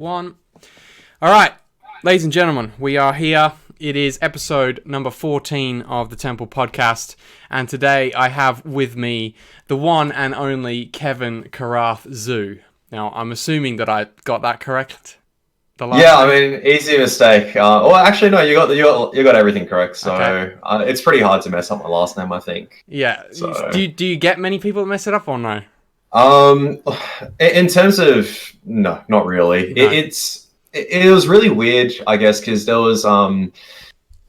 One. All right, ladies and gentlemen, we are here. It is episode number 14 of the Temple Podcast, and today I have with me the one and only KaRath Zoo. Now, I'm assuming that I got that correct. I mean, easy mistake. Well, actually, no, you got everything correct. So Okay. it's pretty hard to mess up my last name, I think. Yeah. So Do you get many people that mess it up or no? um, in terms of no, not really. No. It was really weird, I guess, because there was how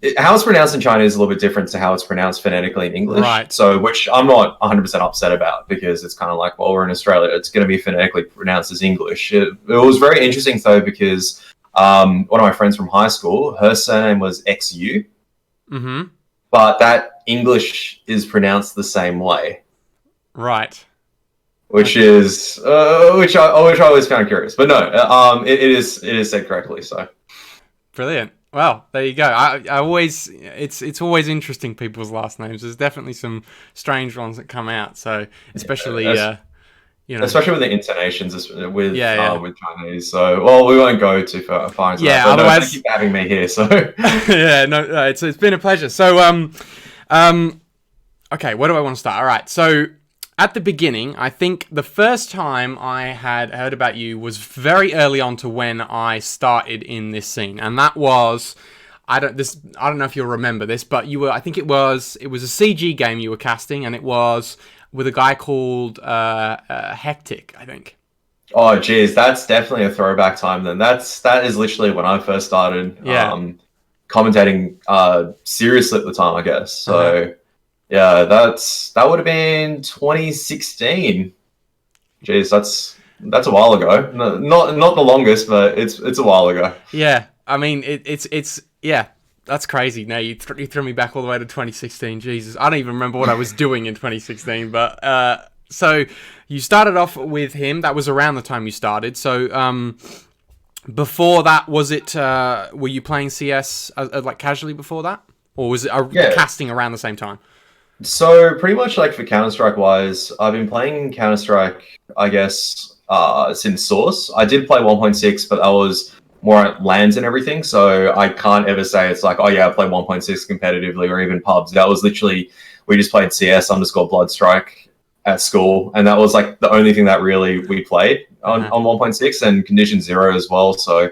it's pronounced in China is a little bit different to how it's pronounced phonetically in English. Right. So, which I'm not 100% upset about because it's kind of like, well, we're in Australia, it's going to be phonetically pronounced as English. It was very interesting though because one of my friends from high school, her surname was XU, Mm-hmm. but that English is pronounced the same way, Right. which is which I always found curious. But no, it is said correctly. So Brilliant. Well, there you go. I always it's always interesting people's last names. There's definitely some strange ones that come out. So especially especially with the intonations with with Chinese. So well, we won't go too far into that. But Otherwise, thank you for having me here. So yeah, no, it's been a pleasure. So okay, where do I want to start? All right, so at the beginning, I think the first time I had heard about you was very early on to when I started in this scene, and that was I don't know if you'll remember this, but I think it was a CG game you were casting, and it was with a guy called Hectic, I think. oh geez, that's definitely a throwback time. Then that is literally when I first started commentating seriously at the time, I guess. So. Yeah, that would have been 2016. Jeez, that's a while ago. No, not the longest, but it's a while ago. Yeah, I mean it's that's crazy. Now you threw me back all the way to 2016. Jesus, I don't even remember what I was doing in 2016. But so you started off with him. That was around the time you started. So before that, was it? Were you playing CS like casually before that, or was it casting around the same time? So pretty much like for Counter-Strike wise, I've been playing Counter-Strike, I guess, since Source. I did play 1.6, but that was more at LANs and everything. So I can't ever say it's like, oh yeah, I play 1.6 competitively or even pubs. That was literally, we just played CS _ Bloodstrike at school. And that was like the only thing that really we played on 1.6 and Condition Zero as well. So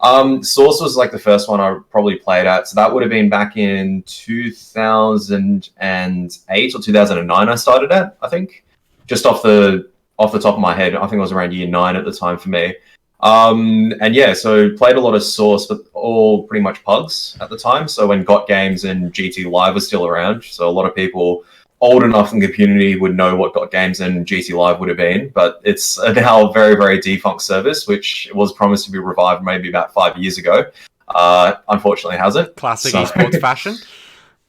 Source was like the first one I probably played at. So that would have been back in 2008 or 2009 I started at, I think. Just off the top of my head. I think it was around year 9 at the time for me. And yeah, so played a lot of Source, but all pretty much pugs at the time. So when Got Games and GT Live were still around. So a lot of people old enough in the community would know what Got Games and GT Live would have been, but it's now a very, very defunct service, which was promised to be revived maybe about 5 years ago. Unfortunately, hasn't. Classic esports fashion.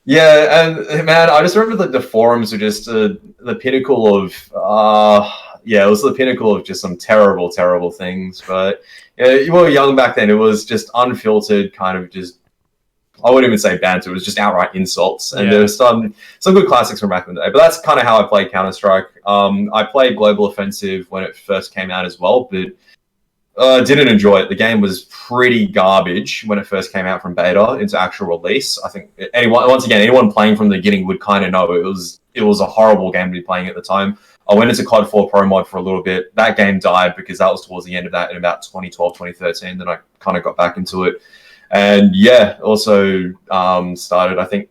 Yeah, and man, I just remember the forums were just the pinnacle of it was the pinnacle of just some terrible, terrible things. But you were young back then. It was just unfiltered, kind of just. I wouldn't even say banter. It was just outright insults, and there was some good classics from back in the day. But that's kind of how I played Counter-Strike. I played Global Offensive when it first came out as well, but didn't enjoy it. The game was pretty garbage when it first came out from beta into actual release. I think anyone playing from the beginning would kind of know it was a horrible game to be playing at the time. I went into COD 4 Pro Mod for a little bit. That game died because that was towards the end of that in about 2012, 2013. Then I kind of got back into it. And yeah, also started, I think,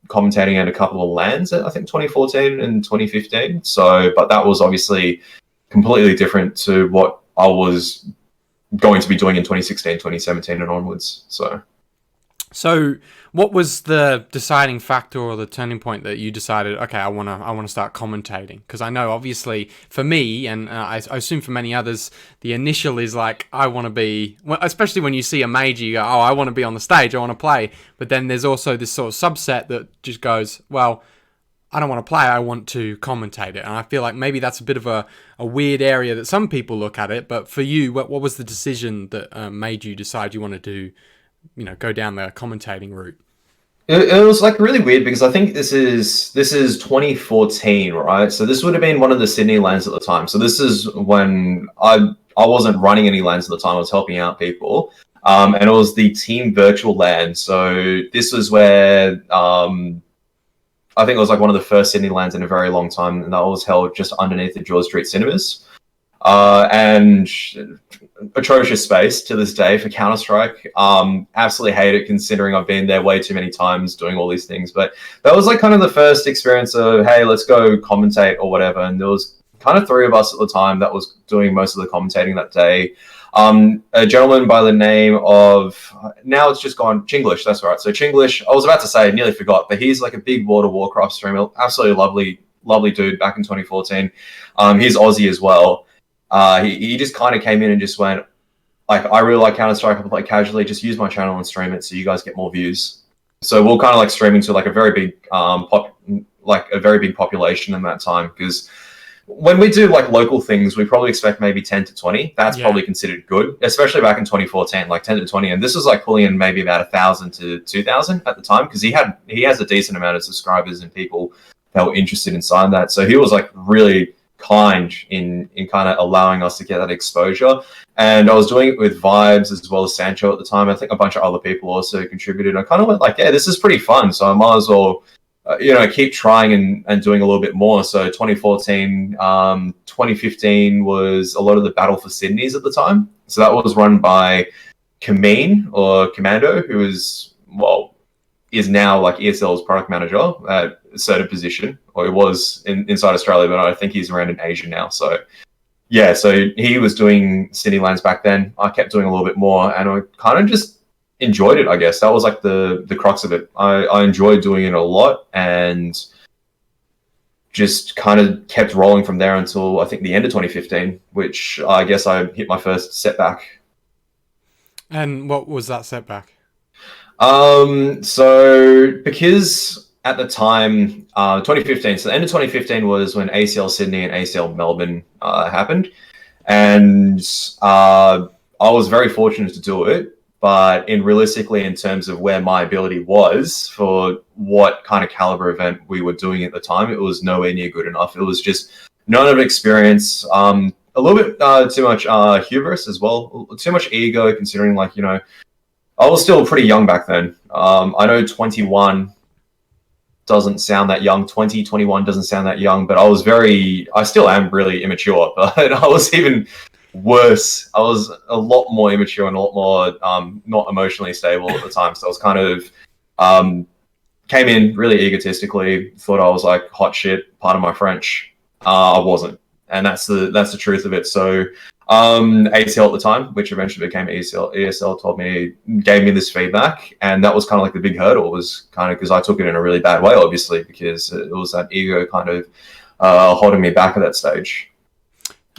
commentating at a couple of LANs at, I think, 2014 and 2015. So, but that was obviously completely different to what I was going to be doing in 2016, 2017 and onwards. So what was the deciding factor or the turning point that you decided, okay, I want to start commentating? Because I know, obviously, for me, and I assume for many others, the initial is like, I want to be, well, especially when you see a major, you go, oh, I want to be on the stage, I want to play. But then there's also this sort of subset that just goes, well, I don't want to play, I want to commentate it. And I feel like maybe that's a bit of a weird area that some people look at it. But for you, what was the decision that made you decide you wanted to go down the commentating route? It was like really weird because I think this is 2014, right? So this would have been one of the Sydney LANs at the time. So this is when I I wasn't running any LANs at the time. I was helping out people. And it was the Team Virtual LAN. So this was where I think it was like one of the first Sydney LANs in a very long time, and that was held just underneath the George Street Cinemas. And atrocious space to this day for Counter-Strike. Absolutely hate it, considering I've been there way too many times doing all these things. But that was like kind of the first experience of, hey, let's go commentate or whatever. And there was kind of 3 of us at the time that was doing most of the commentating that day. A gentleman by the name of, now it's just gone, Chinglish, that's right. So Chinglish, I was about to say, I nearly forgot, but he's like a big World of Warcraft streamer, absolutely lovely dude back in 2014. He's Aussie as well. He just kind of came in and just went, like, I really like Counter-Strike, I play casually, just use my channel and stream it so you guys get more views. So we'll kind of like streaming to like a very big population in that time, because when we do like local things, we probably expect maybe 10 to 20. That's probably considered good, especially back in 2014, like 10 to 20. And this was like pulling in maybe about 1,000 to 2,000 at the time, because he has a decent amount of subscribers and people that were interested inside that. So he was like really kind in kind of allowing us to get that exposure. And I was doing it with Vibes as well as Sancho at the time. I think a bunch of other people also contributed. I kind of went like, yeah, this is pretty fun, so I might as well keep trying and doing a little bit more. So 2014, 2015 was a lot of the Battle for Sydney's at the time. So that was run by Kameen or Commando, who is now like ESL's product manager at a certain position, or he was inside Australia, but I think he's around in Asia now. So yeah, so he was doing Sydney LANs back then. I kept doing a little bit more, and I kind of just enjoyed it, I guess. That was like the crux of it. I enjoyed doing it a lot, and just kind of kept rolling from there until I think the end of 2015, which I guess I hit my first setback. And what was that setback? So because at the time, 2015, so the end of 2015 was when ACL Sydney and ACL Melbourne happened. And I was very fortunate to do it. But realistically, in terms of where my ability was for what kind of caliber event we were doing at the time, it was nowhere near good enough. It was just none of experience, a little bit too much hubris as well, too much ego, considering like, I was still pretty young back then. I know 21 doesn't sound that young, 21 doesn't sound that young, but I still am really immature, but I was even worse. I was a lot more immature and a lot more not emotionally stable at the time. So I was kind of came in really egotistically, thought I was like hot shit, pardon my French. I wasn't, and that's the truth of it. So ACL at the time, which eventually became ESL, gave me this feedback, and that was kind of like the big hurdle, was kind of because I took it in a really bad way, obviously, because it was that ego kind of holding me back at that stage.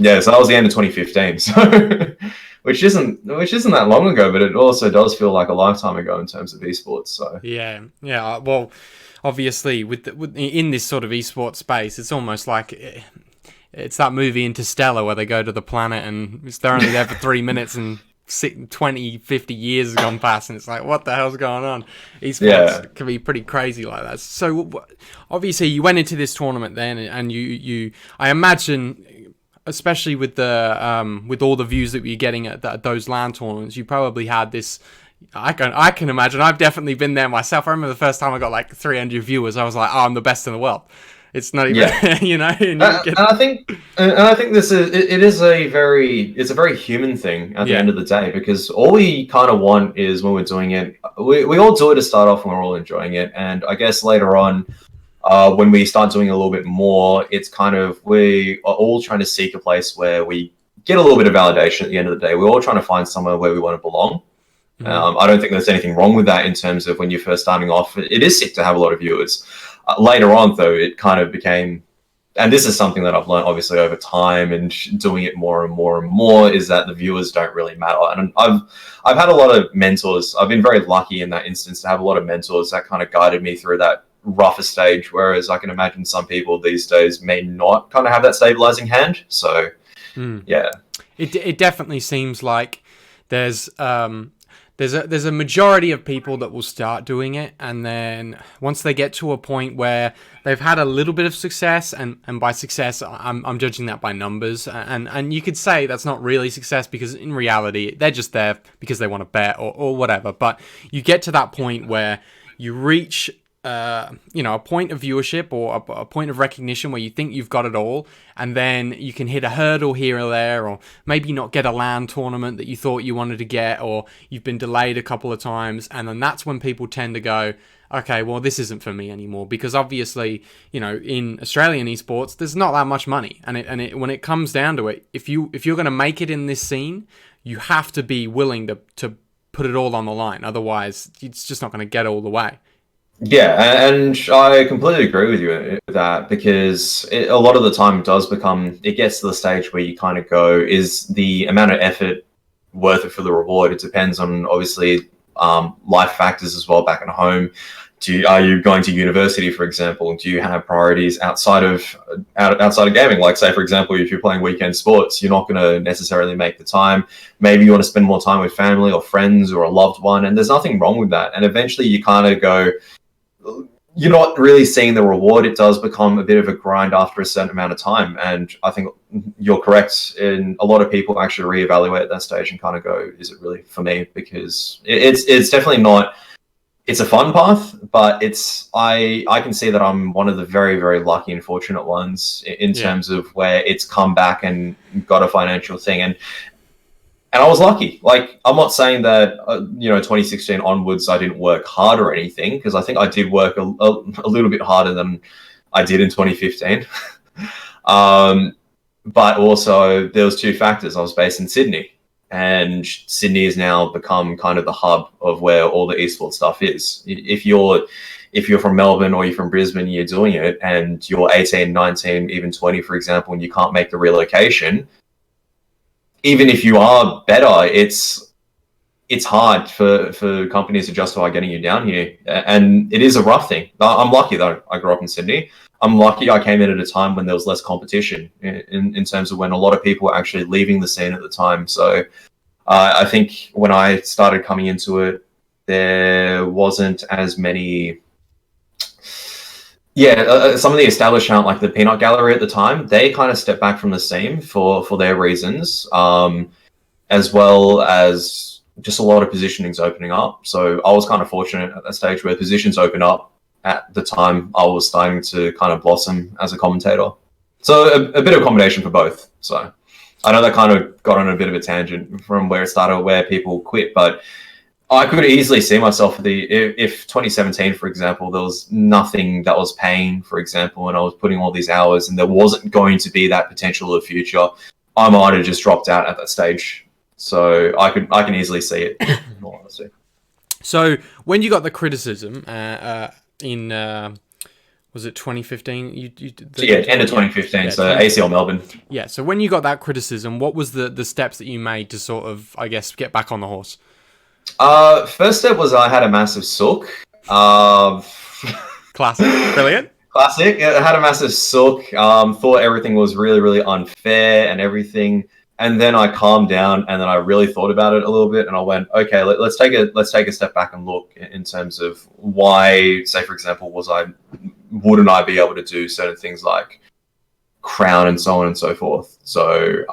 Yeah, so that was the end of 2015. So, which isn't that long ago, but it also does feel like a lifetime ago in terms of esports. So yeah. Well, obviously, in this sort of esports space, it's almost like it's that movie Interstellar where they go to the planet and they're only there for 3 minutes and 20, 50 years has gone past, and it's like, what the hell's going on? Esports can be pretty crazy like that. So obviously, you went into this tournament then, and you I imagine, especially with the with all the views that you're getting at those LAN tournaments, you probably had this. I can imagine. I've definitely been there myself. I remember the first time I got like 300 viewers. I was like, oh, I'm the best in the world. It's not even, and I think this is a very human thing at the end of the day, because all we kind of want is, when we're doing it, we all do it to start off when we're all enjoying it, and I guess later on, when we start doing a little bit more, it's kind of, we are all trying to seek a place where we get a little bit of validation at the end of the day. We're all trying to find somewhere where we want to belong. I don't think there's anything wrong with that in terms of when you're first starting off. It is sick to have a lot of viewers. Later on, though, it kind of became, and this is something that I've learned obviously over time and doing it more and more and more, is that the viewers don't really matter. And I've had a lot of mentors. I've been very lucky in that instance to have a lot of mentors that kind of guided me through that rougher stage, whereas I can imagine some people these days may not kind of have that stabilizing hand. So yeah, it definitely seems like there's there's a majority of people that will start doing it, and then once they get to a point where they've had a little bit of success, and by success I'm judging that by numbers, and you could say that's not really success, because in reality they're just there because they want to bet or whatever. But you get to that point where you reach a point of viewership or a point of recognition where you think you've got it all, and then you can hit a hurdle here or there, or maybe not get a LAN tournament that you thought you wanted to get, or you've been delayed a couple of times, and then that's when people tend to go, okay, well, this isn't for me anymore, because obviously, in Australian esports, there's not that much money, and when it comes down to it, if you're going to make it in this scene, you have to be willing to put it all on the line, otherwise it's just not going to get all the way. Yeah, and I completely agree with you with that, because a lot of the time it gets to the stage where you kind of go, is the amount of effort worth it for the reward? It depends on, obviously, life factors as well back at home. Are you going to university, for example? Do you have priorities outside of gaming? Like, say, for example, if you're playing weekend sports, you're not going to necessarily make the time. Maybe you want to spend more time with family or friends or a loved one, and there's nothing wrong with that. And eventually you kind of go, you're not really seeing the reward. It does become a bit of a grind after a certain amount of time. And I think you're correct. And a lot of people actually reevaluate at that stage and kind of go, is it really for me? Because it's definitely not, it's a fun path, but I can see that I'm one of the very, very lucky and fortunate ones in terms of where it's come back and got a financial thing. And I was lucky. Like, I'm not saying that, 2016 onwards, I didn't work hard or anything, because I think I did work a little bit harder than I did in 2015. But also, there was two factors. I was based in Sydney, and Sydney has now become kind of the hub of where all the esports stuff is. If you're from Melbourne or you're from Brisbane, you're doing it, and you're 18, 19, even 20, for example, and you can't make the relocation, even if you are better, it's hard for companies to justify getting you down here. And it is a rough thing. I'm lucky, though. I grew up in Sydney. I'm lucky I came in at a time when there was less competition in terms of when a lot of people were actually leaving the scene at the time. So I think when I started coming into it, there wasn't as many... some of the established talent, like the Peanut Gallery at the time, they kind of stepped back from the scene for their reasons, as well as just a lot of positionings opening up. So I was kind of fortunate at that stage where positions opened up at the time I was starting to kind of blossom as a commentator. So a bit of a combination for both. So I know that kind of got on a bit of a tangent from where it started, where people quit, but I could easily see myself if 2017, for example, there was nothing that was paying, for example, and I was putting all these hours and there wasn't going to be that potential of the future, I might have just dropped out at that stage. So I can easily see it, in all honesty. So when you got the criticism in was it 2015? End of 2015. So ACL Melbourne. Yeah. So when you got that criticism, what was the steps that you made to sort of, I guess, get back on the horse? First step was I had a massive sook. Classic. Brilliant. Classic. I had a massive sook. Thought everything was really, really unfair and everything. And then I calmed down, and then I really thought about it a little bit, and I went, okay, let's take a step back and look in terms of why, say, for example, wouldn't I be able to do certain things like Crown and so on and so forth. So,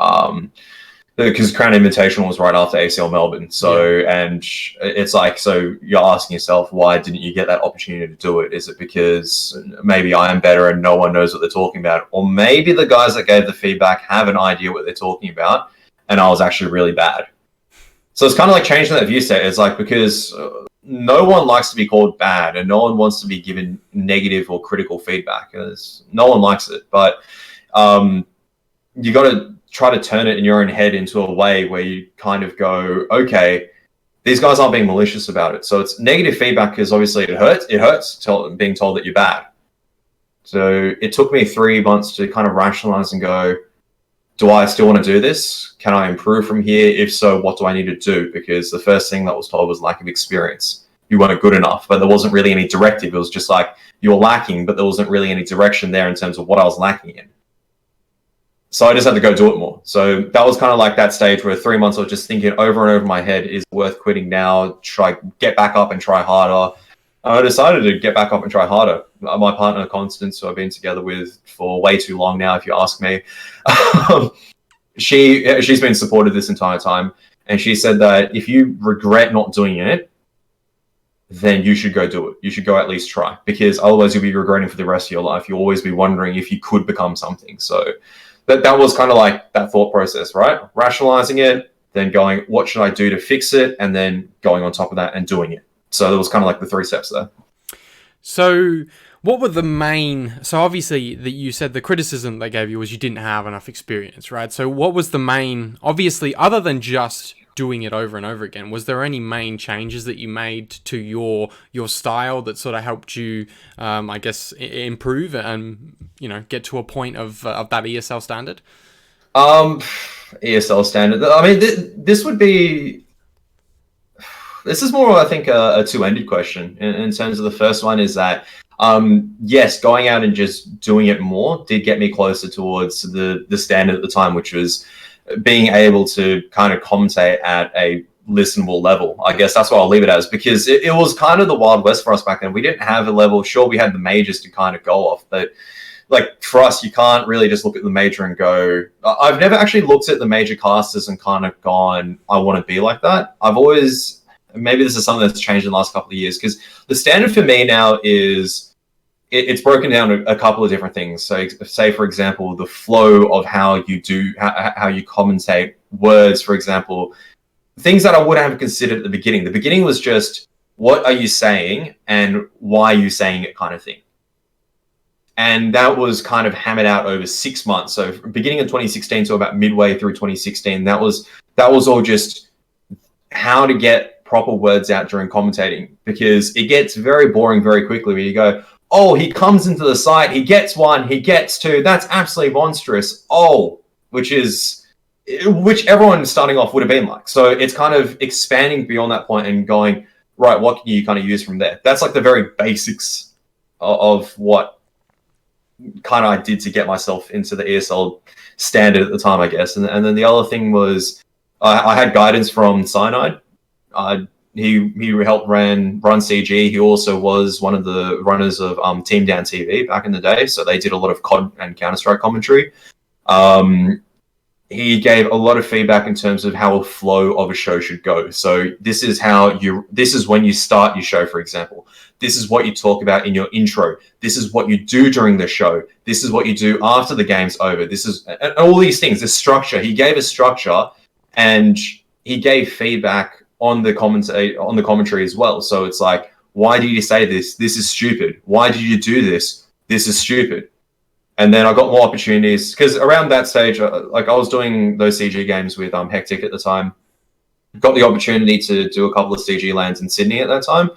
because Crown Invitational was right after ACL Melbourne. So, and it's like, so you're asking yourself, why didn't you get that opportunity to do it? Is it because maybe I am better and no one knows what they're talking about? Or maybe the guys that gave the feedback have an idea what they're talking about and I was actually really bad. So it's kind of like changing that view set. It's like, because no one likes to be called bad and no one wants to be given negative or critical feedback. No one likes it. But you got to try to turn it in your own head into a way where you kind of go, okay, these guys aren't being malicious about it. So it's negative feedback because obviously it hurts. It hurts being told that you're bad. So it took me 3 months to kind of rationalize and go, do I still want to do this? Can I improve from here? If so, what do I need to do? Because the first thing that was told was lack of experience. You weren't good enough, but there wasn't really any directive. It was just like, you were lacking, but there wasn't really any direction there in terms of what I was lacking in. So I just had to go do it more. So that was kind of like that stage where 3 months I was just thinking over and over in my head, is it worth quitting now? Try get back up and try harder. I decided to get back up and try harder. My partner, Constance, who I've been together with for way too long now, if you ask me, she's been supportive this entire time, and she said that if you regret not doing it, then you should go do it. You should go at least try, because otherwise you'll be regretting for the rest of your life. You'll always be wondering if you could become something. So that was kind of like that thought process, right? Rationalizing it, then going, what should I do to fix it? And then going on top of that and doing it. So there was kind of like the 3 steps there. So what were the main... So obviously that you said the criticism they gave you was you didn't have enough experience, right? So what was the main... Obviously, other than just doing it over and over again, was there any main changes that you made to your style that sort of helped you, I guess, improve and, you know, get to a point of that ESL standard? ESL standard. I mean, this would be... This is more, I think, a two-ended question in terms of the first one is that, yes, going out and just doing it more did get me closer towards the standard at the time, which was being able to kind of commentate at a listenable level. I guess that's what I'll leave it as, because it was kind of the Wild West for us back then. We didn't have a level. Sure, we had the majors to kind of go off, but like for us, you can't really just look at the major and go, I've never actually looked at the major casters and kind of gone, I want to be like that. I've always... Maybe this is something that's changed in the last couple of years, because the standard for me now is it's broken down to a couple of different things. So say, for example, the flow of how you commentate words, for example, things that I wouldn't have considered at the beginning. The beginning was just, what are you saying and why are you saying it kind of thing. And that was kind of hammered out over 6 months. So beginning of 2016 to about midway through 2016, that was all just how to get proper words out during commentating, because it gets very boring very quickly where you go, oh, he comes into the site, he gets 1, he gets 2, that's absolutely monstrous. Oh, which everyone starting off would have been like. So it's kind of expanding beyond that point and going, right, what can you kind of use from there? That's like the very basics of what kind of I did to get myself into the ESL standard at the time, I guess. And then the other thing was I had guidance from Cyanide. He helped run CG. He also was one of the runners of Team Down TV back in the day. So they did a lot of COD and Counter-Strike commentary. He gave a lot of feedback in terms of how a flow of a show should go. So this is when you start your show, for example. This is what you talk about in your intro. This is what you do during the show. This is what you do after the game's over. This is, and all these things, the structure. He gave a structure, and he gave feedback on the commentary as well. So it's like, why did you say this? This is stupid. Why did you do this? This is stupid. And then I got more opportunities, because around that stage, like I was doing those CG games with Hectic at the time. Got the opportunity to do a couple of CG lands in Sydney at that time,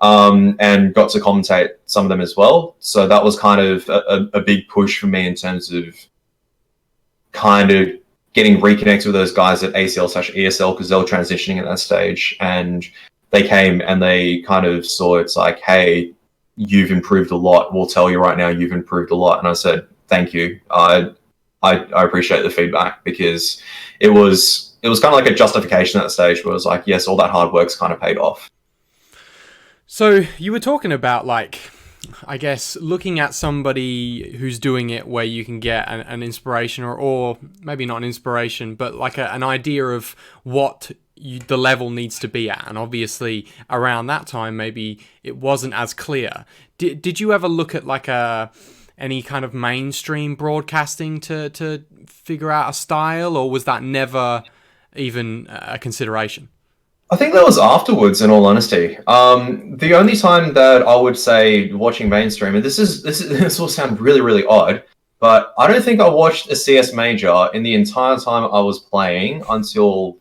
and got to commentate some of them as well. So that was kind of a big push for me in terms of kind of getting reconnected with those guys at ACL/ESL, because they were transitioning at that stage, and they came and they kind of saw it's like, hey, you've improved a lot. We'll tell you right now, you've improved a lot. And I said, thank you. I appreciate the feedback, because it was kind of like a justification at that stage where it was like, yes, all that hard work's kind of paid off. So you were talking about, like, I guess, looking at somebody who's doing it where you can get an inspiration, or maybe not an inspiration, but like an idea of what the level needs to be at. And obviously around that time, maybe it wasn't as clear. Did you ever look at like any kind of mainstream broadcasting to figure out a style, or was that never even a consideration? I think that was afterwards, in all honesty. The only time that I would say watching mainstream, and this will sound really, really odd, but I don't think I watched a CS major in the entire time I was playing until,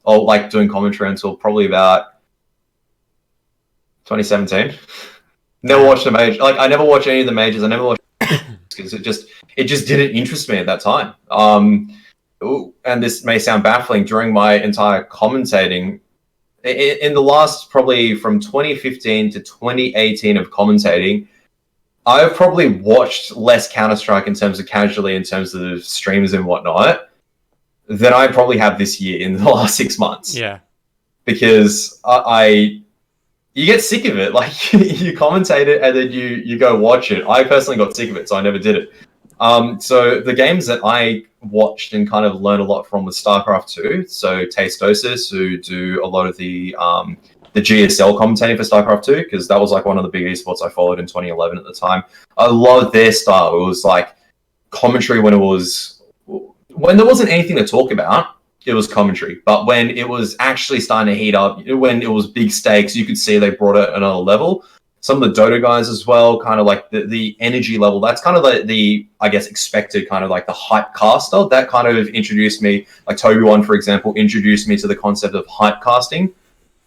or like doing commentary, until probably about 2017. Never watched a major. Like I never watched any of the majors. I never watched because it just didn't interest me at that time. And this may sound baffling, during my entire commentating, in the last probably from 2015 to 2018 of commentating, I've probably watched less Counter-Strike in terms of casually, in terms of streams and whatnot, than I probably have this year in the last 6 months. Yeah. Because you get sick of it. Like, you commentate it and then you go watch it. I personally got sick of it, so I never did it. So the games that I watched and kind of learned a lot from was StarCraft 2. So Tastosis, who do a lot of the GSL commentating for StarCraft 2, because that was like one of the big esports I followed in 2011 at the time. I loved their style. It was like commentary when there wasn't anything to talk about. It was commentary, but when it was actually starting to heat up, when it was big stakes, you could see they brought it another level. Some of the Dota guys as well, kind of like the energy level. That's kind of like the I guess expected kind of like the hype caster. That kind of introduced me, like Toby One, for example, introduced me to the concept of hype casting.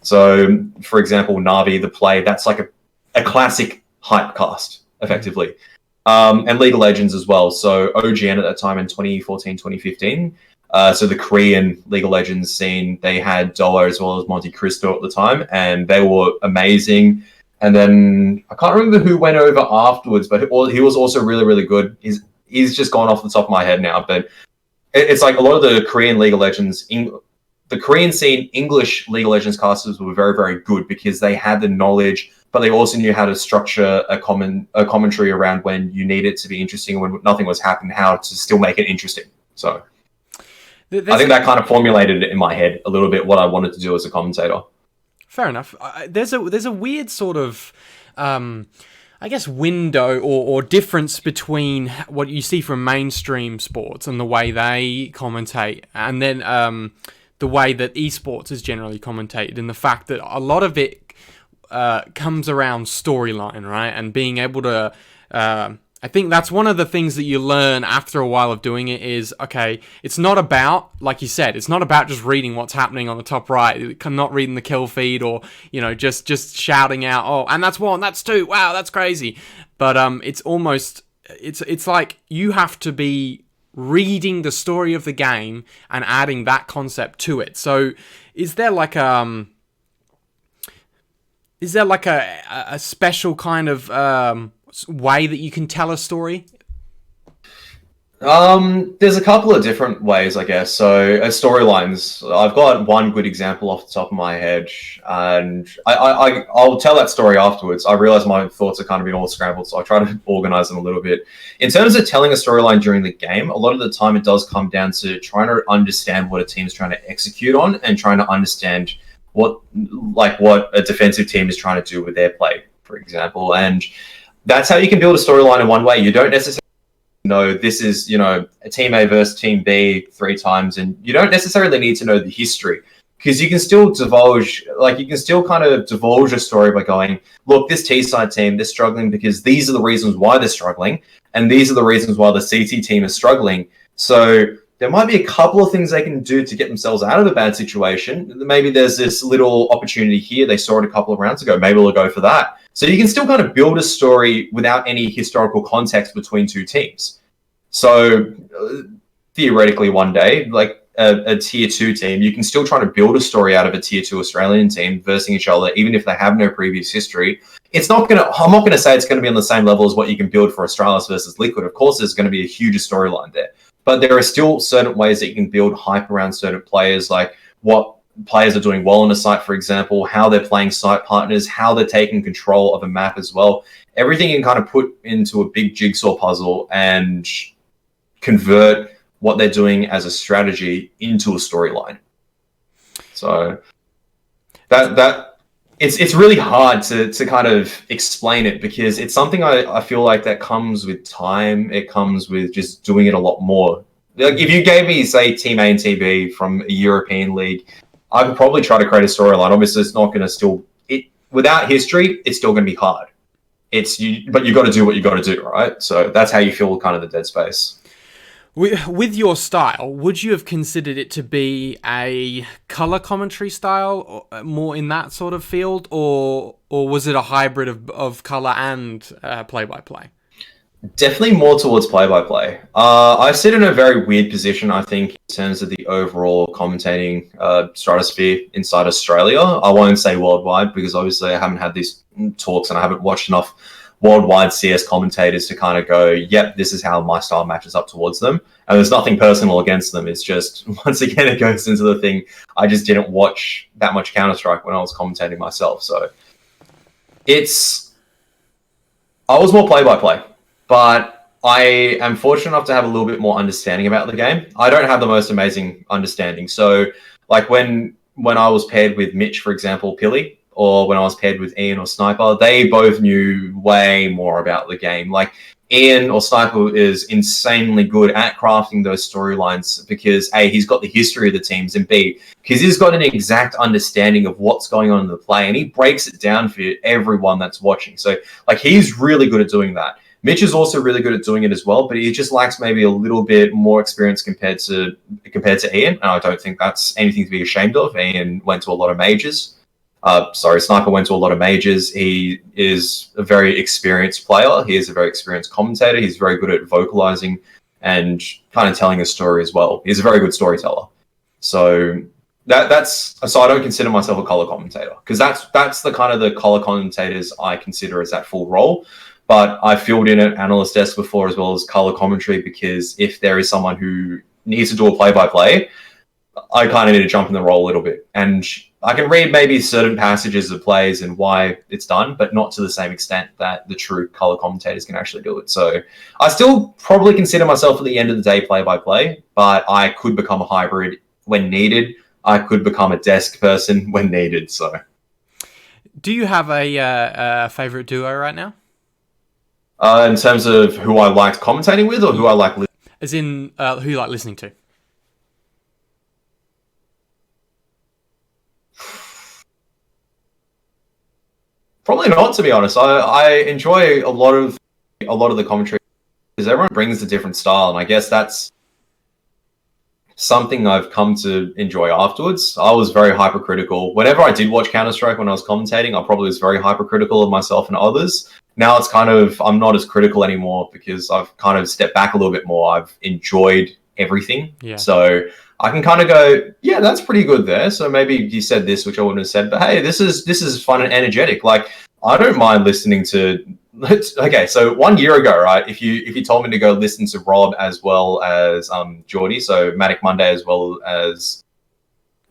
So, for example, Navi, the play, that's like a classic hype cast, effectively. And League of Legends as well. So OGN at that time in 2014, 2015. So the Korean League of Legends scene, they had Doa as well as Monte Cristo at the time, and they were amazing. And then I can't remember who went over afterwards, but he was also really, really good. He's just gone off the top of my head now, but it's like a lot of the Korean League of Legends, the Korean scene, English League of Legends casters were very, very good because they had the knowledge, but they also knew how to structure a commentary around when you need it to be interesting, when nothing was happening, how to still make it interesting. So I think that kind of formulated it in my head a little bit what I wanted to do as a commentator. Fair enough. There's a weird sort of, I guess, window or difference between what you see from mainstream sports and the way they commentate, and then the way that esports is generally commentated, and the fact that a lot of it comes around storyline, right? And being able to... I think that's one of the things that you learn after a while of doing it is, okay, it's not about, like you said, it's not about just reading what's happening on the top right, not reading the kill feed or, just shouting out, oh, and that's one, that's two, wow, that's crazy. But it's almost, it's like you have to be reading the story of the game and adding that concept to it. So is there like a special kind of way that you can tell a story? There's a couple of different ways, I guess. So storylines, I've got one good example off the top of my head, and I'll tell that story afterwards. I realize my thoughts are kind of been all scrambled, so I try to organize them a little bit. In terms of telling a storyline during the game, a lot of the time it does come down to trying to understand what a team's trying to execute on and trying to understand what a defensive team is trying to do with their play, for example. And that's how you can build a storyline in one way. You don't necessarily know this is, a team A versus team B 3 times, and you don't necessarily need to know the history, because you can still divulge a story by going, look, this T-side team, they're struggling because these are the reasons why they're struggling, and these are the reasons why the CT team is struggling. So there might be a couple of things they can do to get themselves out of a bad situation. Maybe there's this little opportunity here. They saw it a couple of rounds ago. Maybe they'll go for that. So you can still kind of build a story without any historical context between two teams. So theoretically, one day, like a tier 2 team, you can still try to build a story out of a tier 2 Australian team versus each other, even if they have no previous history. I'm not going to say it's going to be on the same level as what you can build for Australis versus Liquid. Of course, there's going to be a huge storyline there. But there are still certain ways that you can build hype around certain players, like what players are doing well on a site, for example, how they're playing site partners, how they're taking control of a map as well. Everything you can kind of put into a big jigsaw puzzle and convert what they're doing as a strategy into a storyline. So that it's really hard to kind of explain it, because it's something I feel like that comes with time. It comes with just doing it a lot more. Like if you gave me, say, Team A and Team B from a European league, I could probably try to create a storyline. Obviously, it's not going to without history, it's still going to be hard. But you got to do what you got to do, right? So that's how you feel kind of the dead space. With your style, would you have considered it to be a color commentary style, or more in that sort of field, or was it a hybrid of color and play-by-play? Definitely more towards play-by-play. I sit in a very weird position, I think, in terms of the overall commentating stratosphere inside Australia. I won't say worldwide, because obviously I haven't had these talks and I haven't watched enough worldwide CS commentators to kind of go, yep, this is how my style matches up towards them. And there's nothing personal against them. It's just, once again, it goes into the thing. I just didn't watch that much Counter-Strike when I was commentating myself. So I was more play-by-play, but I am fortunate enough to have a little bit more understanding about the game. I don't have the most amazing understanding. So like when I was paired with Mitch, for example, Pilly, or when I was paired with Ian or Sniper, they both knew way more about the game. Like Ian or Sniper is insanely good at crafting those storylines because A, he's got the history of the teams, and B, because he's got an exact understanding of what's going on in the play, and he breaks it down for everyone that's watching. So like he's really good at doing that. Mitch is also really good at doing it as well, but he just lacks maybe a little bit more experience compared to Ian. And I don't think that's anything to be ashamed of. Ian went to a lot of majors. Sniper went to a lot of majors. He is a very experienced player. He is a very experienced commentator. He's very good at vocalizing and kind of telling a story as well. He's a very good storyteller. So so I don't consider myself a color commentator because that's the kind of the color commentators I consider as that full role. But I filled in an analyst desk before as well as color commentary because if there is someone who needs to do a play-by-play, I kind of need to jump in the role a little bit. And I can read maybe certain passages of plays and why it's done, but not to the same extent that the true color commentators can actually do it. So I still probably consider myself at the end of the day play-by-play, but I could become a hybrid when needed. I could become a desk person when needed. So, do you have a favorite duo right now? In terms of who I liked commentating with or who I like listening? As in, who you like listening to? Probably not, to be honest. I enjoy a lot of the commentary because everyone brings a different style, and I guess that's something I've come to enjoy afterwards. I was very hypercritical. Whenever I did watch Counter-Strike when I was commentating, I probably was very hypercritical of myself and others. Now it's kind of, I'm not as critical anymore because I've kind of stepped back a little bit more. I've enjoyed everything. Yeah. So I can kind of go, yeah, that's pretty good there. So maybe you said this, which I wouldn't have said, but hey, this is fun and energetic. Like, I don't mind listening to, okay, so 1 year ago, right, if you told me to go listen to Rob as well as Geordie, so Matic Monday as well as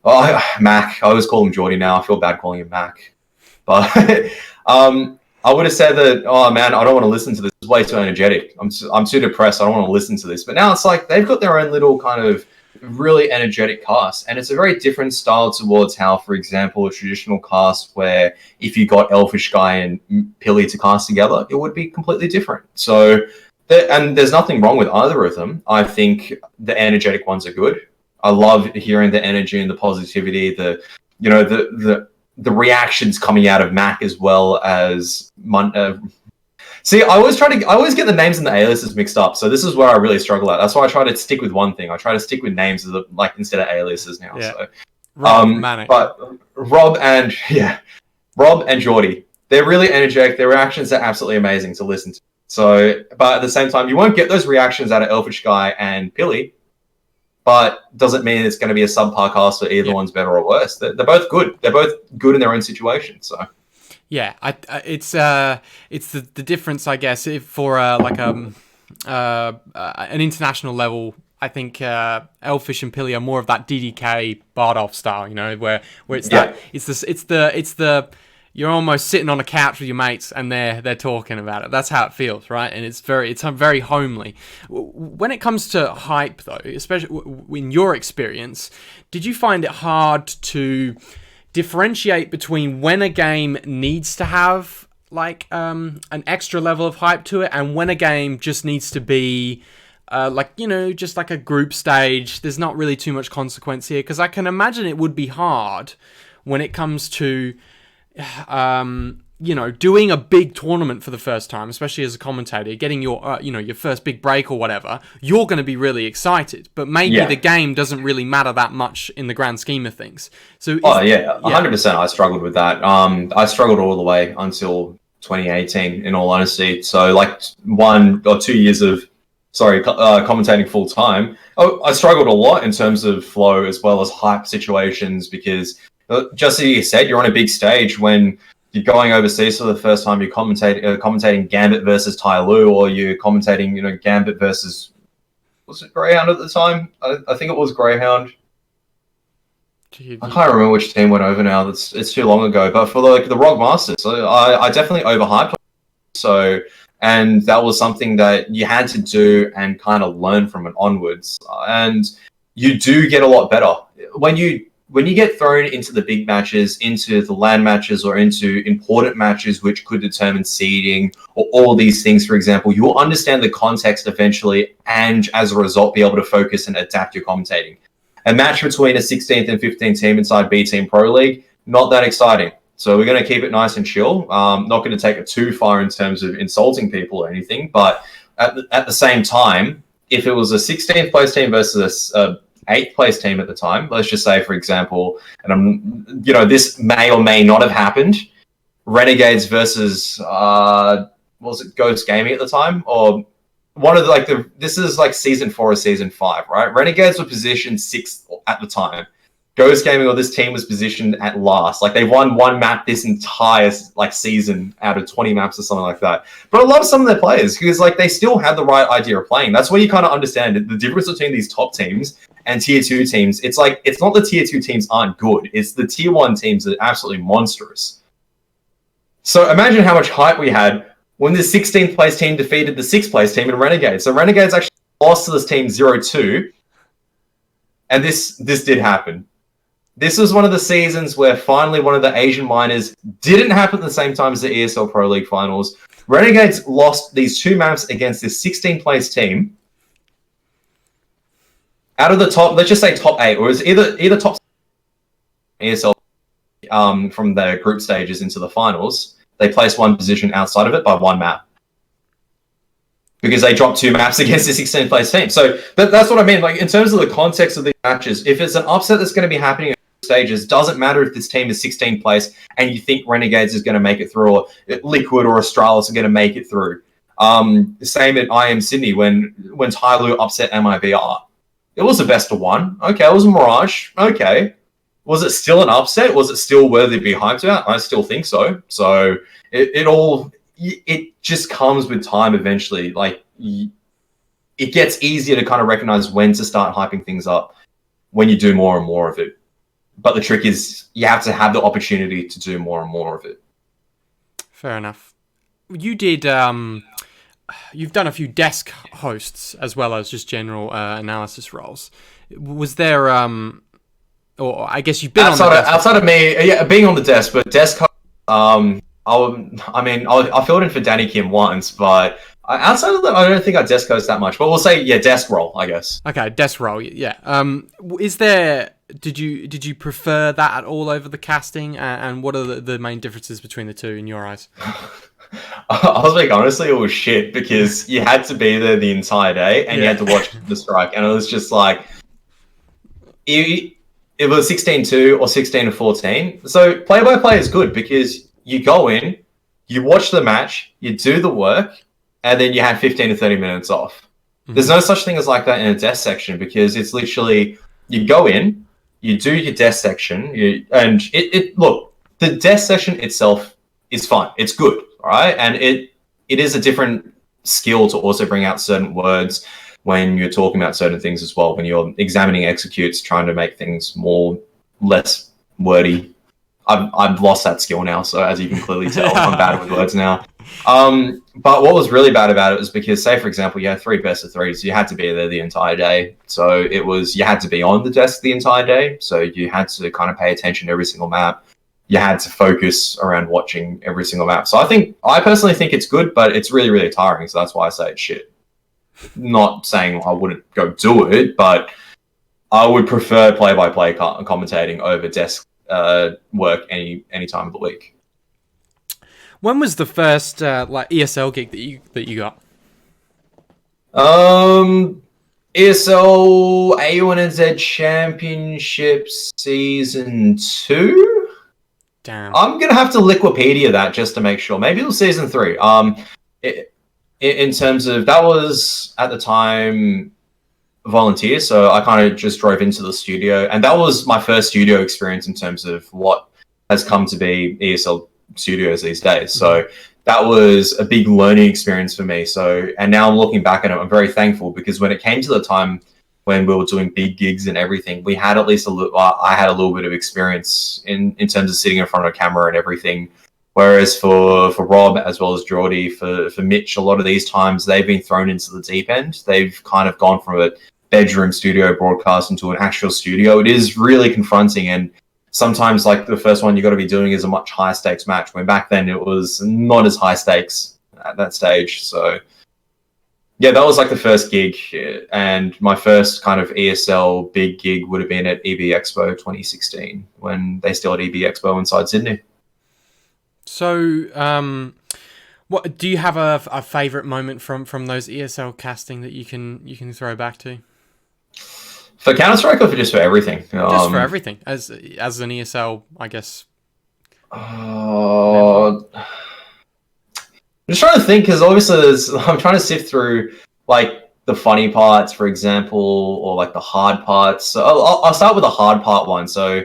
Mac, I always call him Geordie now. I feel bad calling him Mac. But I would have said that, oh man, I don't want to listen to this. It's way too energetic. I'm too depressed. I don't want to listen to this. But now it's like they've got their own little kind of really energetic cast. And it's a very different style towards how, for example, a traditional cast where if you got Elfish Guy and Pilly to cast together, it would be completely different. So, and there's nothing wrong with either of them. I think the energetic ones are good. I love hearing the energy and the positivity, the reactions coming out of Mac as well as See, I always get the names and the aliases mixed up. So this is where I really struggle at. That's why I try to stick with one thing. I try to stick with names instead of aliases now. Yeah. So, but Rob and Geordie, they're really energetic. Their reactions are absolutely amazing to listen to. So, but at the same time, you won't get those reactions out of Elfish Guy and Pilly. But doesn't mean it's going to be a subpar cast or either one's better or worse. They're both good. They're both good in their own situation. So, yeah, it's the difference, I guess, if for an international level. I think Elfish and Pilly are more of that DDK Bardolph style, where it's that it's the you're almost sitting on a couch with your mates and they're talking about it. That's how it feels, right? And it's very homely. When it comes to hype, though, especially in your experience, did you find it hard to differentiate between when a game needs to have like an extra level of hype to it and when a game just needs to be just like a group stage? There's not really too much consequence here, because I can imagine it would be hard when it comes to doing a big tournament for the first time, especially as a commentator, getting your your first big break or whatever. You're going to be really excited, but maybe the game doesn't really matter that much in the grand scheme of things. So 100%. I struggled with that. I struggled all the way until 2018, in all honesty. So like 1 or 2 years of commentating full time. I struggled a lot in terms of flow as well as hype situations because, just as you said, you're on a big stage when you're going overseas for the first time, you're commentating Gambit versus Tai Lu, or you're commentating, Gambit versus, was it Greyhound at the time? I think it was Greyhound. I can't remember which team went over now. It's too long ago. But for the Rogue Masters, I definitely overhyped. So, and that was something that you had to do and kind of learn from it onwards. And you do get a lot better when you get thrown into the big matches, into the LAN matches, or into important matches which could determine seeding or all these things. For example, you will understand the context eventually, and as a result, be able to focus and adapt your commentating. A match between a 16th and 15th team inside B Team Pro League, not that exciting. So we're going to keep it nice and chill. Not going to take it too far in terms of insulting people or anything. But at the same time, if it was a 16th place team versus a 8th place team at the time, let's just say, for example, and this may or may not have happened, Renegades versus, was it Ghost Gaming at the time? Or one of this is like season 4 or season 5, right? Renegades were positioned 6th at the time. Ghost Gaming, or this team, was positioned at last. Like, they won one map this entire season out of 20 maps or something like that. But I love some of their players because they still had the right idea of playing. That's where you kind of understand the difference between these top teams and tier 2 teams. It's it's not the tier 2 teams aren't good. It's the tier 1 teams that are absolutely monstrous. So imagine how much hype we had when the 16th place team defeated the 6th place team in Renegades. So Renegades actually lost to this team 0-2. And this did happen. This was one of the seasons where finally one of the Asian minors didn't happen at the same time as the ESL Pro League finals. Renegades lost these 2 maps against this 16th place team. Out of the top, let's just say top 8, or it was either top ESL from the group stages into the finals. They placed one position outside of it by 1 map, because they dropped 2 maps against the 16th place team. So that's what I mean. In terms of the context of these matches, if it's an upset that's going to be happening at stages, doesn't matter if this team is 16th place and you think Renegades is going to make it through, or Liquid or Astralis are going to make it through. Same at IM Sydney when Tai Lu upset MIBR. It was a best of 1. Okay, it was a Mirage. Okay. Was it still an upset? Was it still worthy to be hyped about? I still think so. So it just comes with time eventually. It gets easier to kind of recognize when to start hyping things up when you do more and more of it. But the trick is you have to have the opportunity to do more and more of it. Fair enough. You did... you've done a few desk hosts as well as just general analysis roles. Was there... or I guess you've been outside of me, yeah, being on the desk, but desk. I filled in for Danny Kim once, but outside of that, I don't think I desk host that much. But we'll say, yeah, desk role, I guess. Okay, desk role, yeah. Is there? Did you prefer that at all over the casting? And what are the main differences between the two in your eyes? I was like, honestly, it was shit because you had to be there the entire day and you had to watch the strike, and it was just like it was 16-2 or 16-14. So play-by-play is good because you go in, you watch the match, you do the work, and then you have 15 to 30 minutes off. Mm-hmm. There's no such thing as like that in a desk section because it's literally you go in, you do your desk section, look, the desk section itself is fun. It's good, all right? And it is a different skill to also bring out certain words when you're talking about certain things as well, when you're examining executes, trying to make things less wordy. I've lost that skill now, so as you can clearly tell, I'm bad with words now. But what was really bad about it was because, say, for example, you had 3 best of 3s, you had to be there the entire day. So you had to be on the desk the entire day. So you had to kind of pay attention to every single map. You had to focus around watching every single map. So I personally think it's good, but it's really, really tiring. So that's why I say it's shit. Not saying I wouldn't go do it, but I would prefer play-by-play commentating over desk work any time of the week. When was the first ESL gig that you got? ESL A1NZ Championships Season 2? Damn. I'm going to have to Wikipedia that just to make sure. Maybe it was Season 3. In terms of, that was, at the time, volunteer, so I kind of just drove into the studio, and that was my first studio experience in terms of what has come to be ESL studios these days. So that was a big learning experience for me. So, and now I'm looking back at it, I'm very thankful, because when it came to the time when we were doing big gigs and everything, we had at least I had a little bit of experience in terms of sitting in front of a camera and everything. Whereas for Rob, as well as Geordie, for Mitch, a lot of these times they've been thrown into the deep end. They've kind of gone from a bedroom studio broadcast into an actual studio. It is really confronting, and sometimes, like, the first one you got to be doing is a much higher stakes match, when back then it was not as high stakes at that stage. So yeah, that was like the first gig, and my first kind of ESL big gig would have been at EB Expo 2016, when they still had EB Expo inside Sydney. So, what do you have a favorite moment from those ESL casting that you can throw back to? For Counter-Strike, or for just for everything? Just for everything, as an ESL, I guess. I'm just trying to think, because obviously I'm trying to sift through, like, the funny parts, for example, or like the hard parts. So I'll start with the hard part one. So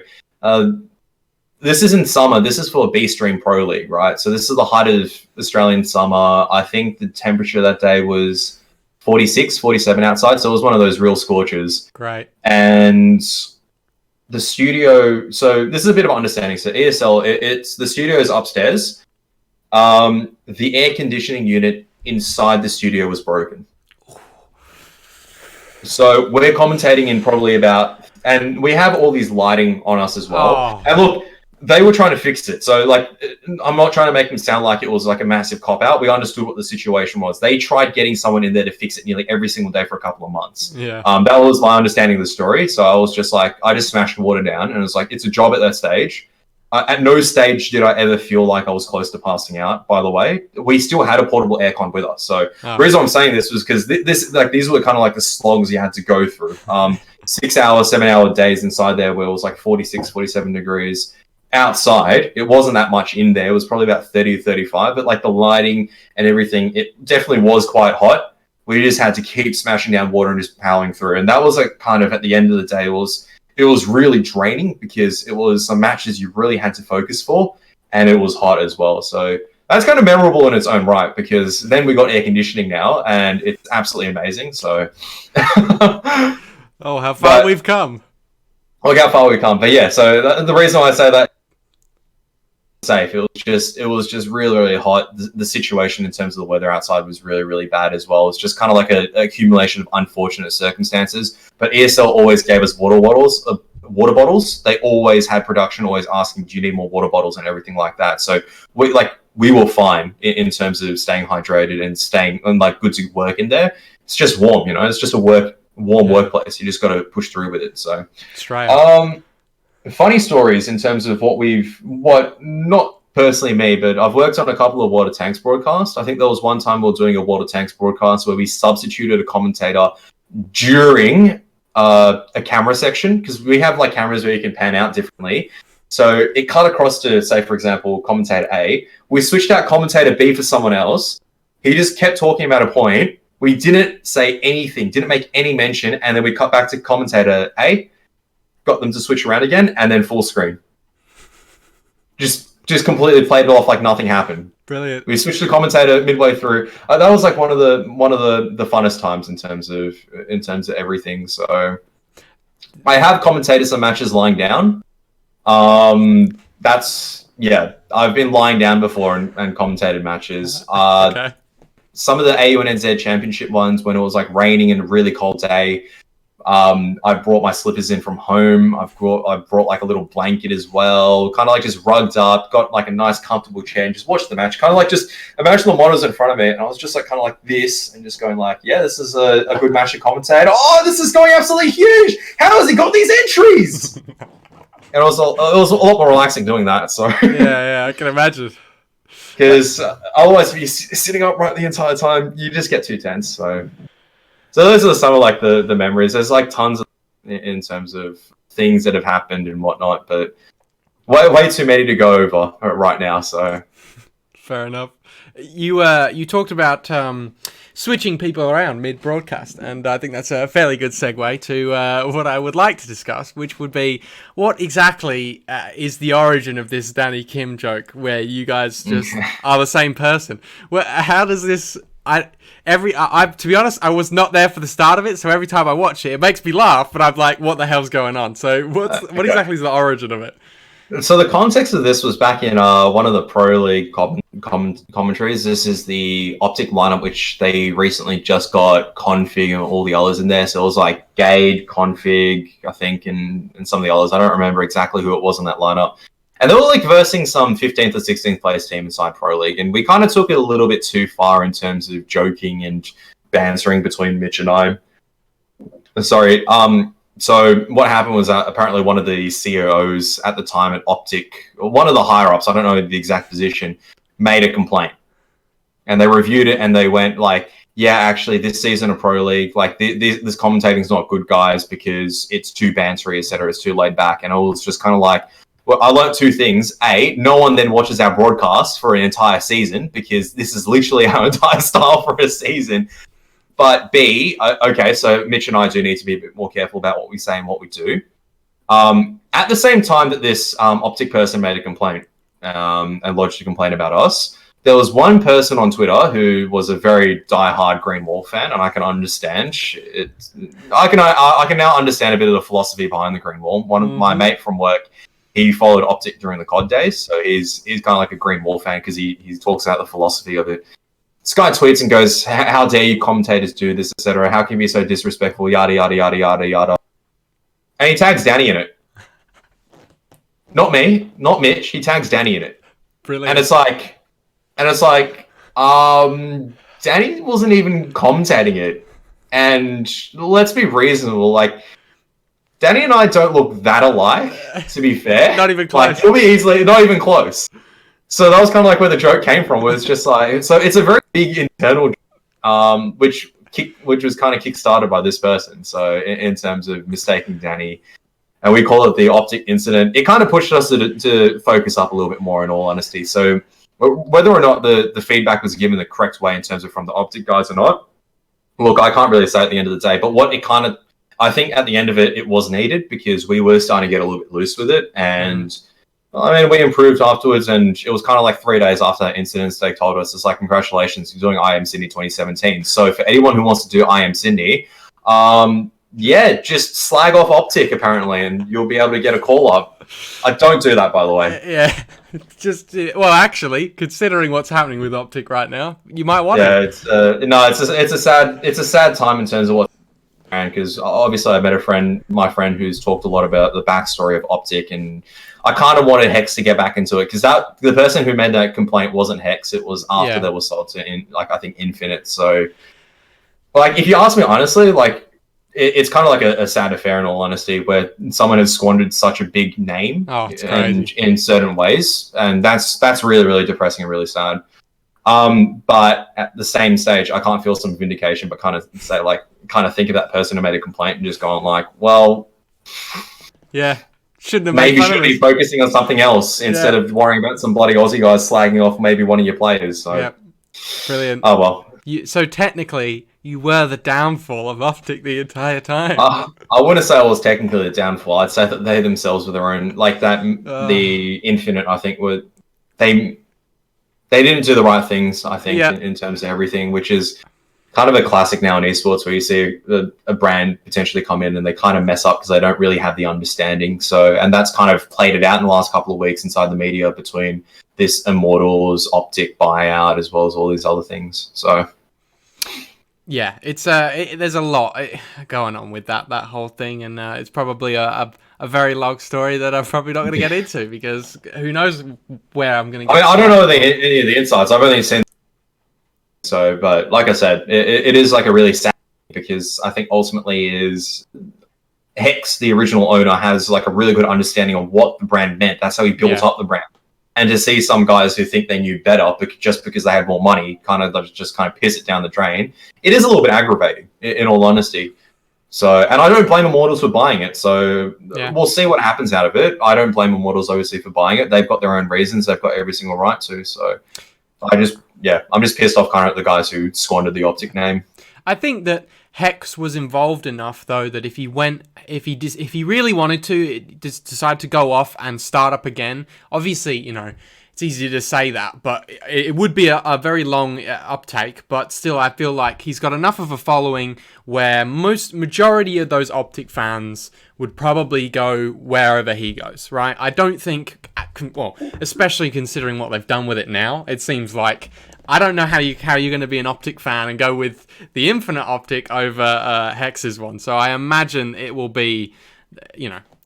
this is in summer. This is for B Stream Pro League, right? So this is the height of Australian summer. I think the temperature that day was 46, 47 outside. So it was one of those real scorchers. Great. And the studio, so this is a bit of understanding. So ESL, it's the studio is upstairs. The air conditioning unit inside the studio was broken. So we're commentating in probably about, and we have all these lighting on us as well. Oh. And look, they were trying to fix it. So, like, I'm not trying to make them sound like it was like a massive cop out. We understood what the situation was. They tried getting someone in there to fix it nearly every single day for a couple of months. Yeah. That was my understanding of the story. So I was just like, I just smashed water down, and it was like, it's a job at that stage. At no stage did I ever feel like I was close to passing out, by the way. We still had a portable aircon with us. So the reason I'm saying this was because these were kind of like the slogs you had to go through. 6 hour, 7 hour days inside there where it was like 46, 47 degrees. Outside, it wasn't that much in there. It was probably about 30 to 35, but like the lighting and everything, it definitely was quite hot. We just had to keep smashing down water and just powering through. And that was like kind of at the end of the day, it was really draining, because it was some matches you really had to focus for, and it was hot as well. So that's kind of memorable in its own right, because then we got air conditioning now, and it's absolutely amazing. So oh, how far we've come. Look how far we've come. But yeah, so the reason why I say that, safe. It was just really, really hot. The situation in terms of the weather outside was really, really bad as well. It's just kind of like an accumulation of unfortunate circumstances. But ESL always gave us water bottles. They always had production always asking, do you need more water bottles and everything like that. So we were fine in terms of staying hydrated and staying and like good to work in there. It's just warm, it's just a warm workplace. You just got to push through with it. So straight. Funny stories in terms of not personally me, but I've worked on a couple of water tanks broadcasts. I think there was one time we were doing a water tanks broadcast where we substituted a commentator during a camera section, because we have like cameras where you can pan out differently. So it cut across to, say, for example, commentator A. We switched out commentator B for someone else. He just kept talking about a point. We didn't say anything, didn't make any mention, and then we cut back to commentator A, got them to switch around again, and then full screen. Just completely played it off like nothing happened. Brilliant. We switched to commentator midway through. That was like one of the funnest times in terms of everything. So I have commentated some matches lying down. I've been lying down before and commentated matches. Okay. Some of the AU and NZ championship ones, when it was like raining and a really cold day, I brought my slippers in from home. I brought like a little blanket as well, kind of like just rugged up, got like a nice comfortable chair and just watched the match. Kind of like just imagine the monitors in front of me, and I was just like kind of like this and just going like, yeah, this is a good match to commentate. Oh, this is going absolutely huge. How has he got these entries? And it was a lot more relaxing doing that. So yeah, I can imagine. Because otherwise, if you're sitting upright the entire time, you just get too tense. So those are some of like the memories. There's like tons of in terms of things that have happened and whatnot, but way too many to go over right now. So Fair enough. You talked about switching people around mid-broadcast, and I think that's a fairly good segue to what I would like to discuss, which would be what exactly is the origin of this Danny Kim joke, where you guys just are the same person. Well, how does this? To be honest, I was not there for the start of it, so every time I watch it, it makes me laugh, but I'm like, what the hell's going on? So what exactly is the origin of it? So the context of this was back in one of the Pro League commentaries. This is the Optic lineup, which they recently just got Config and all the others in there. So it was like Gade, Config, I think, and some of the others. I don't remember exactly who it was in that lineup. And they were like versing some 15th or 16th place team inside Pro League. And we kind of took it a little bit too far in terms of joking and bantering between Mitch and I. Sorry. So what happened was that apparently one of the CEOs at the time at Optic, or one of the higher ups, I don't know the exact position, made a complaint. And they reviewed it and they went like, yeah, actually this season of Pro League, like this commentating is not good, guys, because it's too bantery, etc. It's too laid back. And I was just kind of like, well, I learned two things. A, no one then watches our broadcast for an entire season because this is literally our entire style for a season. But B, okay, so Mitch and I do need to be a bit more careful about what we say and what we do. At the same time that this Optic person made a complaint and lodged a complaint about us, there was one person on Twitter who was a very diehard Green Wall fan, and I can understand it. I can now understand a bit of the philosophy behind the Green Wall. One of my mate from work, he followed Optic during the COD days, so he's kind of like a Green Wall fan because he talks about the philosophy of it. This guy tweets and goes, how dare you commentators do this, etc. How can you be so disrespectful, yada, yada, yada, yada, yada. And he tags Danny in it. Not me, not Mitch. He tags Danny in it. Brilliant. And it's like, Danny wasn't even commentating it. And let's be reasonable. Like, Danny and I don't look that alike, to be fair. Not even close. Like, he'll be easily, not even close. So that was kind of like where the joke came from. Where it's just like, so it's a very big internal, which was kind of kick-started by this person. So in terms of mistaking Danny, and we call it the Optic incident, it kind of pushed us to focus up a little bit more, in all honesty. So whether or not the feedback was given the correct way in terms of from the Optic guys or not, look, I can't really say at the end of the day. But what it kind of, I think at the end of it, it was needed because we were starting to get a little bit loose with it. And I mean, we improved afterwards, and it was kind of like 3 days after that incident, they told us, it's like, congratulations, you're doing IM Sydney 2017. So for anyone who wants to do IM Sydney, yeah, just slag off Optic, apparently, and you'll be able to get a call-up. I don't do that, by the way. Yeah, just, well, actually, considering what's happening with Optic right now, you might want it. Yeah, it's a sad time in terms of what, because obviously I met my friend who's talked a lot about the backstory of Optic, and I kind of wanted Hex to get back into it because the person who made that complaint wasn't Hex. It was after they were sold to I think Infinite. So, like, if you ask me honestly, like, it's kind of like a sad affair in all honesty, where someone has squandered such a big name in certain ways, and that's really, really depressing and really sad. But at the same stage, I can't feel some vindication, but kind of think of that person who made a complaint and just going like, well, yeah. Maybe should be focusing on something else instead of worrying about some bloody Aussie guys slagging off maybe one of your players. So, yeah, brilliant. Oh well. So technically, you were the downfall of Optic the entire time. I wouldn't say I was technically the downfall. I'd say that they themselves were their own. Like that, the Infinite, I think, they didn't do the right things. I think in terms of everything, which is kind of a classic now in esports, where you see a brand potentially come in and they kind of mess up because they don't really have the understanding. So, and that's kind of played it out in the last couple of weeks inside the media between this Immortals Optic buyout as well as all these other things. So, yeah, it's there's a lot going on with that whole thing, and it's probably a very long story that I'm probably not going to get into because who knows where I'm going to get. I don't know any of the insights. I've only seen. So, but like I said, it is like a really sad thing because I think ultimately is Hex, the original owner, has like a really good understanding of what the brand meant. That's how he built up the brand. And to see some guys who think they knew better just because they had more money kind of piss it down the drain, it is a little bit aggravating, in all honesty. So, and I don't blame Immortals for buying it. So we'll see what happens out of it. I don't blame Immortals obviously for buying it. They've got their own reasons. They've got every single right to. So. I'm just pissed off kind of at the guys who squandered the Optic name. I think that Hex was involved enough, though, that if he really wanted to decide to go off and start up again, obviously, it's easy to say that, but it would be a very long uptake. But still, I feel like he's got enough of a following where majority of those Optic fans would probably go wherever he goes, right? I don't think, well, especially considering what they've done with it now, it seems like, I don't know how you're going to be an Optic fan and go with the Infinite Optic over Hex's one. So I imagine it will be,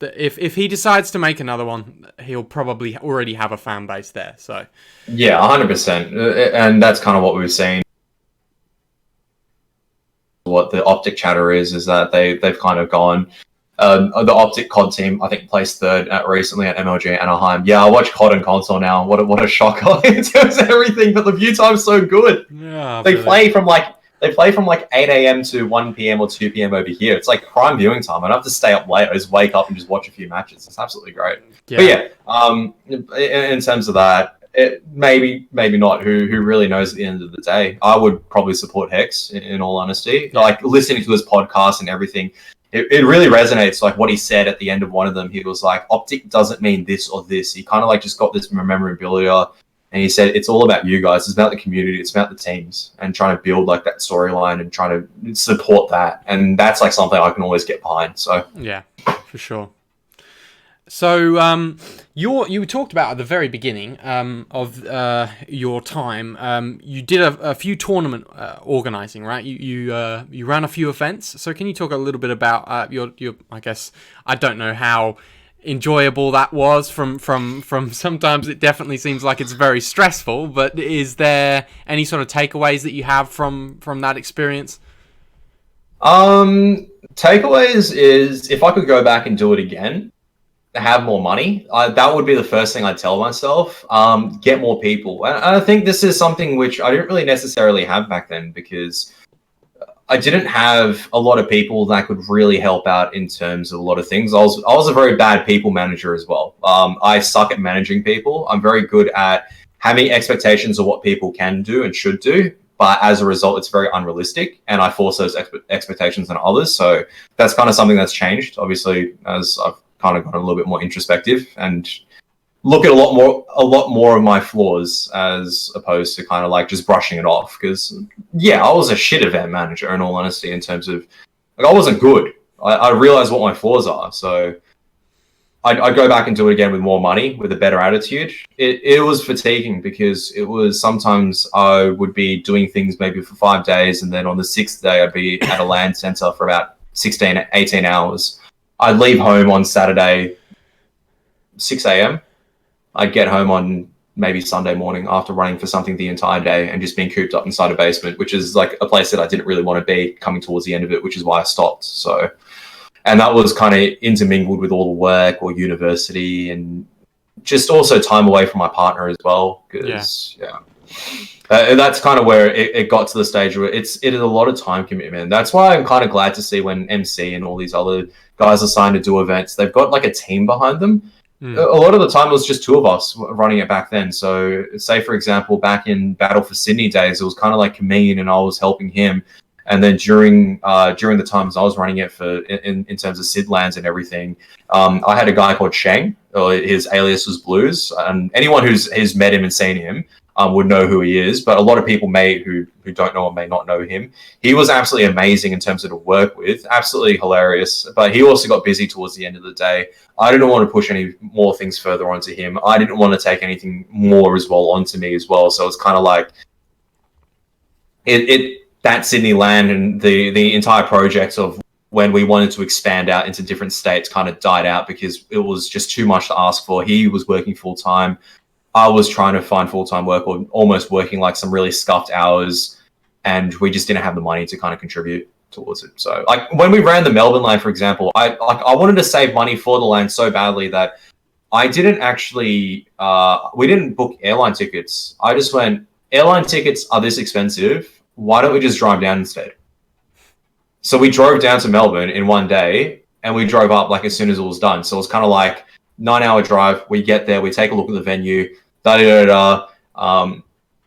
if he decides to make another one, he'll probably already have a fan base there. So yeah, 100%, and that's kind of what we've seen. What the Optic chatter is that they've kind of gone. The Optic COD team, I think, placed third recently at MLG Anaheim. Yeah, I watch COD and console now. What a shocker in terms of everything, but the view time's so good. Yeah, they play from like 8 a.m. to 1 p.m. or 2 p.m. over here. It's like prime viewing time. I don't have to stay up late. I just wake up and just watch a few matches. It's absolutely great. Yeah. But yeah, in terms of that, maybe not. Who really knows at the end of the day? I would probably support Hex in all honesty. Yeah. Like listening to his podcast and everything. It really resonates, like what he said at the end of one of them. He was like, Optic doesn't mean this or this. He kind of like just got this memorabilia, and he said, it's all about you guys. It's about the community. It's about the teams, and trying to build like that storyline and trying to support that. And that's like something I can always get behind. So yeah, for sure. So you talked about at the very beginning of your time. You did a few tournament organizing, right? You ran a few events. So can you talk a little bit about your I guess I don't know how enjoyable that was from sometimes it definitely seems like it's very stressful, but is there any sort of takeaways that you have from that experience? Takeaways is, if I could go back and do it again, have more money, that would be the first thing I'd tell myself. Get more people. And I think this is something which I didn't really necessarily have back then, because I didn't have a lot of people that could really help out in terms of a lot of things. I was a very bad people manager as well. I suck at managing people. I'm very good at having expectations of what people can do and should do, but as a result, it's very unrealistic, and I force those expectations on others. So that's kind of something that's changed, obviously, as I've kind of got a little bit more introspective and look at a lot more of my flaws, as opposed to kind of like just brushing it off. Because yeah, I was a shit event manager in all honesty, in terms of like I wasn't good. I realized what my flaws are, so I'd go back and do it again with more money, with a better attitude. It was fatiguing, because it was sometimes I would be doing things maybe for 5 days, and then on the 6th day I'd be at a LAN center for about 16, 18 hours. I'd leave home on Saturday, 6 a.m. I'd get home on maybe Sunday morning after running for something the entire day and just being cooped up inside a basement, which is like a place that I didn't really want to be coming towards the end of it, which is why I stopped. So, and that was kind of intermingled with all the work or university, and just also time away from my partner as well. Because that's kind of where it got to the stage where it is a lot of time commitment. That's why I'm kind of glad to see when MC and all these other guys are signed to do events, they've got like a team behind them. A lot of the time it was just two of us running it back then. So say, for example, back in Battle for Sydney days, it was kind of like me, and I was helping him. And then during the times I was running it for in terms of Sid lands and everything, I had a guy called Sheng. His alias was Blues, and anyone who's met him and seen him would know who he is. But a lot of people who don't know or may not know him. He was absolutely amazing in terms of to work with, absolutely hilarious. But he also got busy towards the end of the day. I didn't want to push any more things further onto him. I didn't want to take anything more as well onto me as well. So it's kind of like that Sydney land and the entire project of when we wanted to expand out into different states kind of died out, because it was just too much to ask for. He was working full time. I was trying to find full-time work, or almost working like some really scuffed hours, and we just didn't have the money to kind of contribute towards it. So like when we ran the Melbourne lane, for example, I wanted to save money for the lane so badly that I didn't actually, we didn't book airline tickets. I just went, airline tickets are this expensive. Why don't we just drive down instead? So we drove down to Melbourne in one day, and we drove up like as soon as it was done. So it's kind of like 9-hour drive. We get there, we take a look at the venue,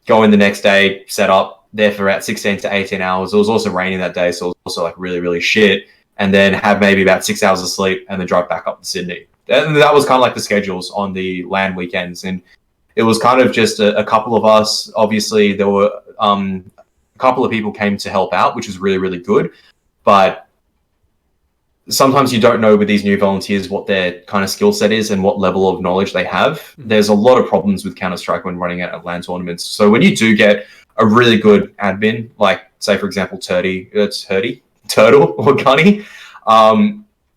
go in the next day, set up there for about 16 to 18 hours. It was also raining that day, so it was also like really, really shit. And then have maybe about 6 hours of sleep and then drive back up to Sydney. And that was kind of like the schedules on the LAN weekends. And it was kind of just a couple of us. Obviously, there were a couple of people came to help out, which was really, really good. But sometimes you don't know with these new volunteers what their kind of skill set is and what level of knowledge they have. There's a lot of problems with Counter-Strike when running at LAN tournaments. So when you do get a really good admin, like, say, for example, Turtle or Gunny,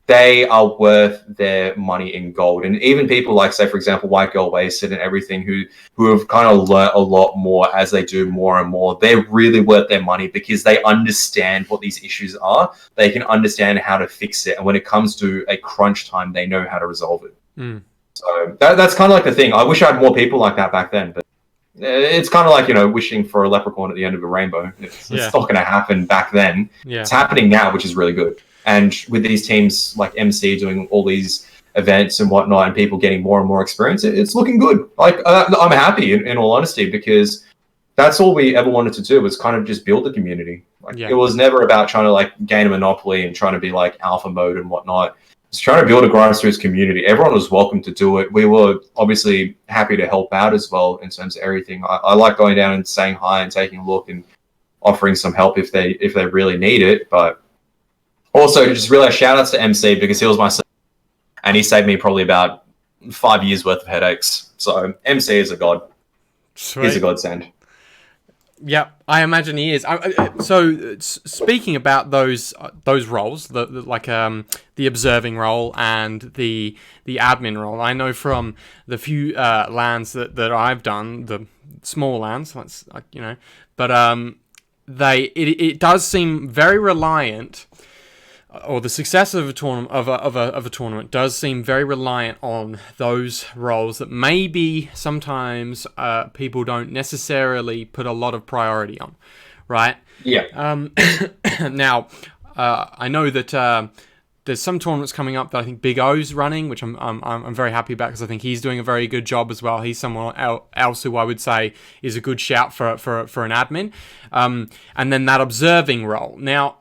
they are worth their money in gold. And even people like, say, for example, White Girl Wasted and everything who have kind of learnt a lot more as they do more and more, they're really worth their money because they understand what these issues are. They can understand how to fix it. And when it comes to a crunch time, they know how to resolve it. So that's kind of like the thing. I wish I had more people like that back then, but it's kind of like, wishing for a leprechaun at the end of a rainbow. It's not going to happen back then. It's happening now, which is really good. And with these teams like MC doing all these events and whatnot and people getting more and more experience, it's looking good. Like, I'm happy in all honesty, because that's all we ever wanted to do, was kind of just build the community. It was never about trying to like gain a monopoly and trying to be like alpha mode and whatnot. It's trying to build a grassroots community. Everyone was welcome to do it. We were obviously happy to help out as well in terms of everything. I like going down and saying hi and taking a look and offering some help if they really need it. But also, just really shout outs to MC, because he was my son, and he saved me probably about 5 years worth of headaches. So MC is a god. Sweet. He's a godsend. Yeah, I imagine he is. So speaking about those roles, the observing role and the admin role, I know from the few LANs that I've done, the small LANs, but it does seem very reliant, or the success of a tournament of a tournament does seem very reliant on those roles that maybe sometimes people don't necessarily put a lot of priority on, right? Yeah. Now, I know that there's some tournaments coming up that I think Big O's running, which I'm very happy about, because I think he's doing a very good job as well. He's someone else who I would say is a good shout for an admin, and then that observing role. Now,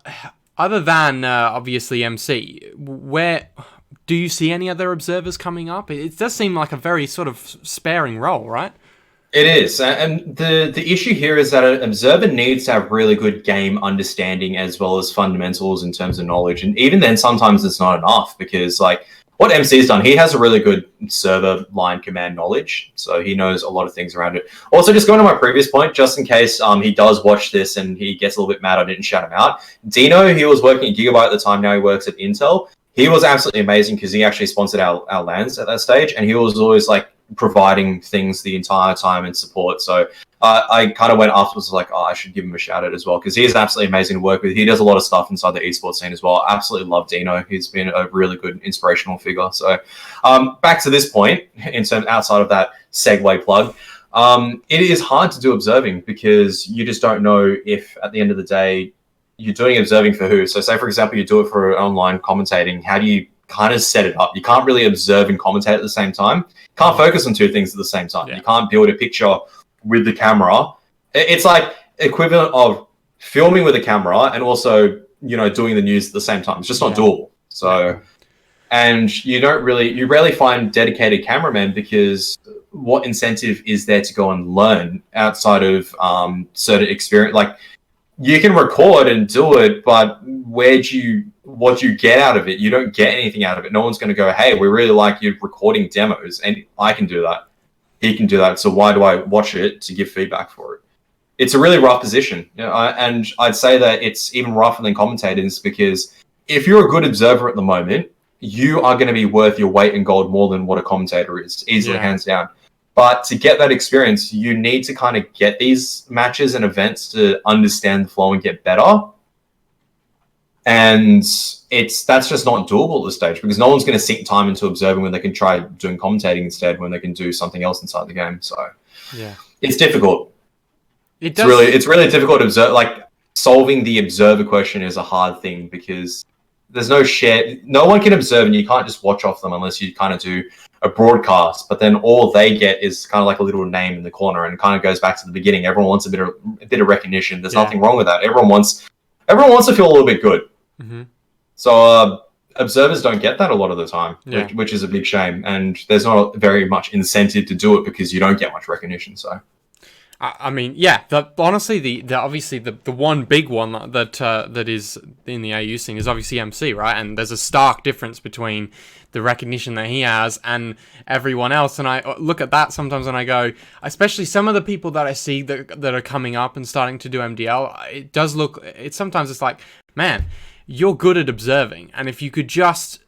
other than obviously MC, where do you see any other observers coming up? It does seem like a very sort of sparing role, right? It is, and the issue here is that an observer needs to have really good game understanding as well as fundamentals in terms of knowledge, and even then, sometimes it's not enough, because like what MC's done, he has a really good server line command knowledge, so he knows a lot of things around it. Also, just going to my previous point, just in case he does watch this and he gets a little bit mad I didn't shout him out. Dino, he was working at Gigabyte at the time, now he works at Intel. He was absolutely amazing because he actually sponsored our LANs at that stage, and he was always like providing things the entire time and support. So I kind of went afterwards like, I should give him a shout out as well, because he is absolutely amazing to work with. He does a lot of stuff inside the esports scene as well. I absolutely love Dino. He's been a really good inspirational figure. So back to this point, in terms outside of that segue plug, it is hard to do observing, because you just don't know if at the end of the day you're doing observing for who. So say, for example, you do it for online commentating. How do you kind of set it up? You can't really observe and commentate at the same time. Can't focus on two things at the same time. Yeah. You can't build a picture with the camera. It's like equivalent of filming with a camera and also, doing the news at the same time. It's just not doable. So, and you rarely find dedicated cameramen, because what incentive is there to go and learn outside of certain experience? Like, you can record and do it, but what do you get out of it? You don't get anything out of it. No one's going to go, hey, we really like you recording demos, and I can do that. He can do that. So why do I watch it to give feedback for it? It's a really rough position. And I'd say that it's even rougher than commentators, because if you're a good observer at the moment, you are going to be worth your weight in gold more than what a commentator is, easily, hands down. But to get that experience, you need to kind of get these matches and events to understand the flow and get better. And that's just not doable at this stage, because no one's going to sink time into observing when they can try doing commentating instead, when they can do something else inside the game. So it's difficult. It's really difficult to observe. Like, solving the observer question is a hard thing, because there's no one can observe, and you can't just watch off them unless you kind of do a broadcast, but then all they get is kind of like a little name in the corner, and it kind of goes back to the beginning. Everyone wants a bit of recognition. There's nothing wrong with that. Everyone wants to feel a little bit good. Mm-hmm. So observers don't get that a lot of the time, which is a big shame. And there's not very much incentive to do it because you don't get much recognition. So. I mean, yeah. Honestly, the one big one that is in the AU scene is obviously MC, right? And there's a stark difference between the recognition that he has and everyone else. And I look at that sometimes and I go, especially some of the people that I see that are coming up and starting to do MDL. It does look. Sometimes it's like, man, you're good at observing, and if you could just,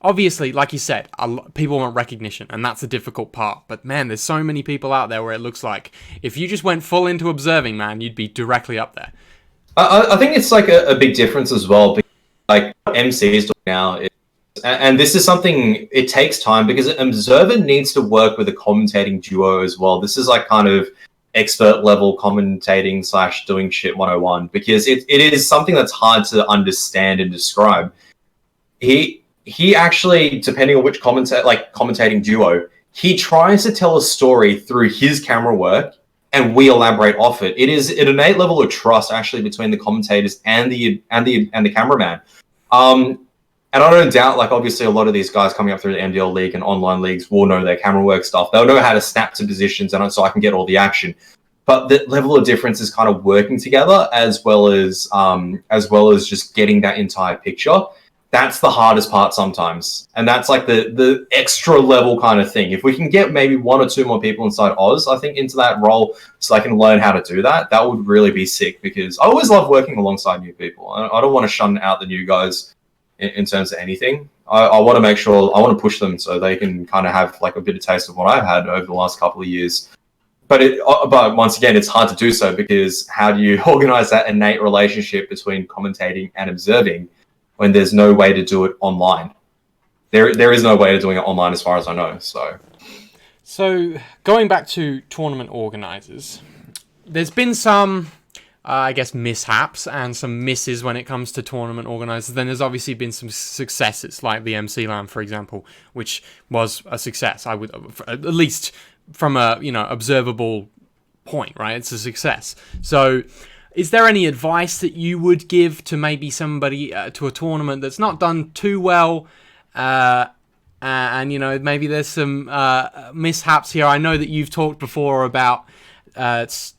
obviously, like you said, people want recognition, and that's the difficult part. But man, there's so many people out there where it looks like if you just went full into observing, man, you'd be directly up there. I think it's like a big difference as well. Because, like what MC is doing now, and this is something, it takes time because an observer needs to work with a commentating duo as well. This is like kind of expert level commentating / doing shit 101 because it is something that's hard to understand and describe. He actually, depending on which commentating duo, he tries to tell a story through his camera work, and we elaborate off it. It is an innate level of trust actually between the commentators and the cameraman. And I don't doubt, like obviously a lot of these guys coming up through the MDL league and online leagues will know their camera work stuff. They'll know how to snap to positions, and so I can get all the action. But the level of difference is kind of working together as well as just getting that entire picture. That's the hardest part sometimes. And that's like the extra level kind of thing. If we can get maybe 1 or 2 more people inside Oz, I think, into that role so I can learn how to do that, that would really be sick because I always love working alongside new people. I don't want to shun out the new guys in terms of anything. I want to make sure, I want to push them so they can kind of have like a bit of taste of what I've had over the last couple of years. But once again, it's hard to do so because how do you organize that innate relationship between commentating and observing when there's no way to do it online? There is no way of doing it online as far as I know. So going back to tournament organizers, there's been some, I guess, mishaps and some misses when it comes to tournament organizers. Then there's obviously been some successes, like the MC LAN, for example, which was a success. I would, at least from a observable point, right? It's a success. So is there any advice that you would give to maybe somebody to a tournament that's not done too well, and maybe there's some mishaps here? I know that you've talked before about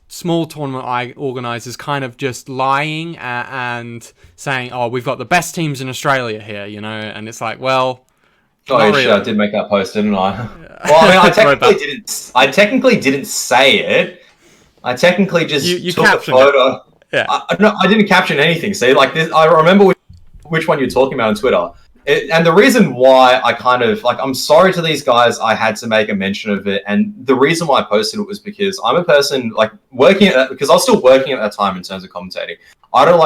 small tournament organizers kind of just lying and saying, "Oh, we've got the best teams in Australia here," and it's like, well. Really. I did make that post, didn't I? Well, I mean, I technically didn't say it. I technically just took a photo. It. Yeah. I didn't caption anything. See, like this, I remember which one you're talking about on Twitter. And the reason why I kind of I'm sorry to these guys, I had to make a mention of it. And the reason why I posted it was because I'm a person because I was still working at that time in terms of commentating. I don't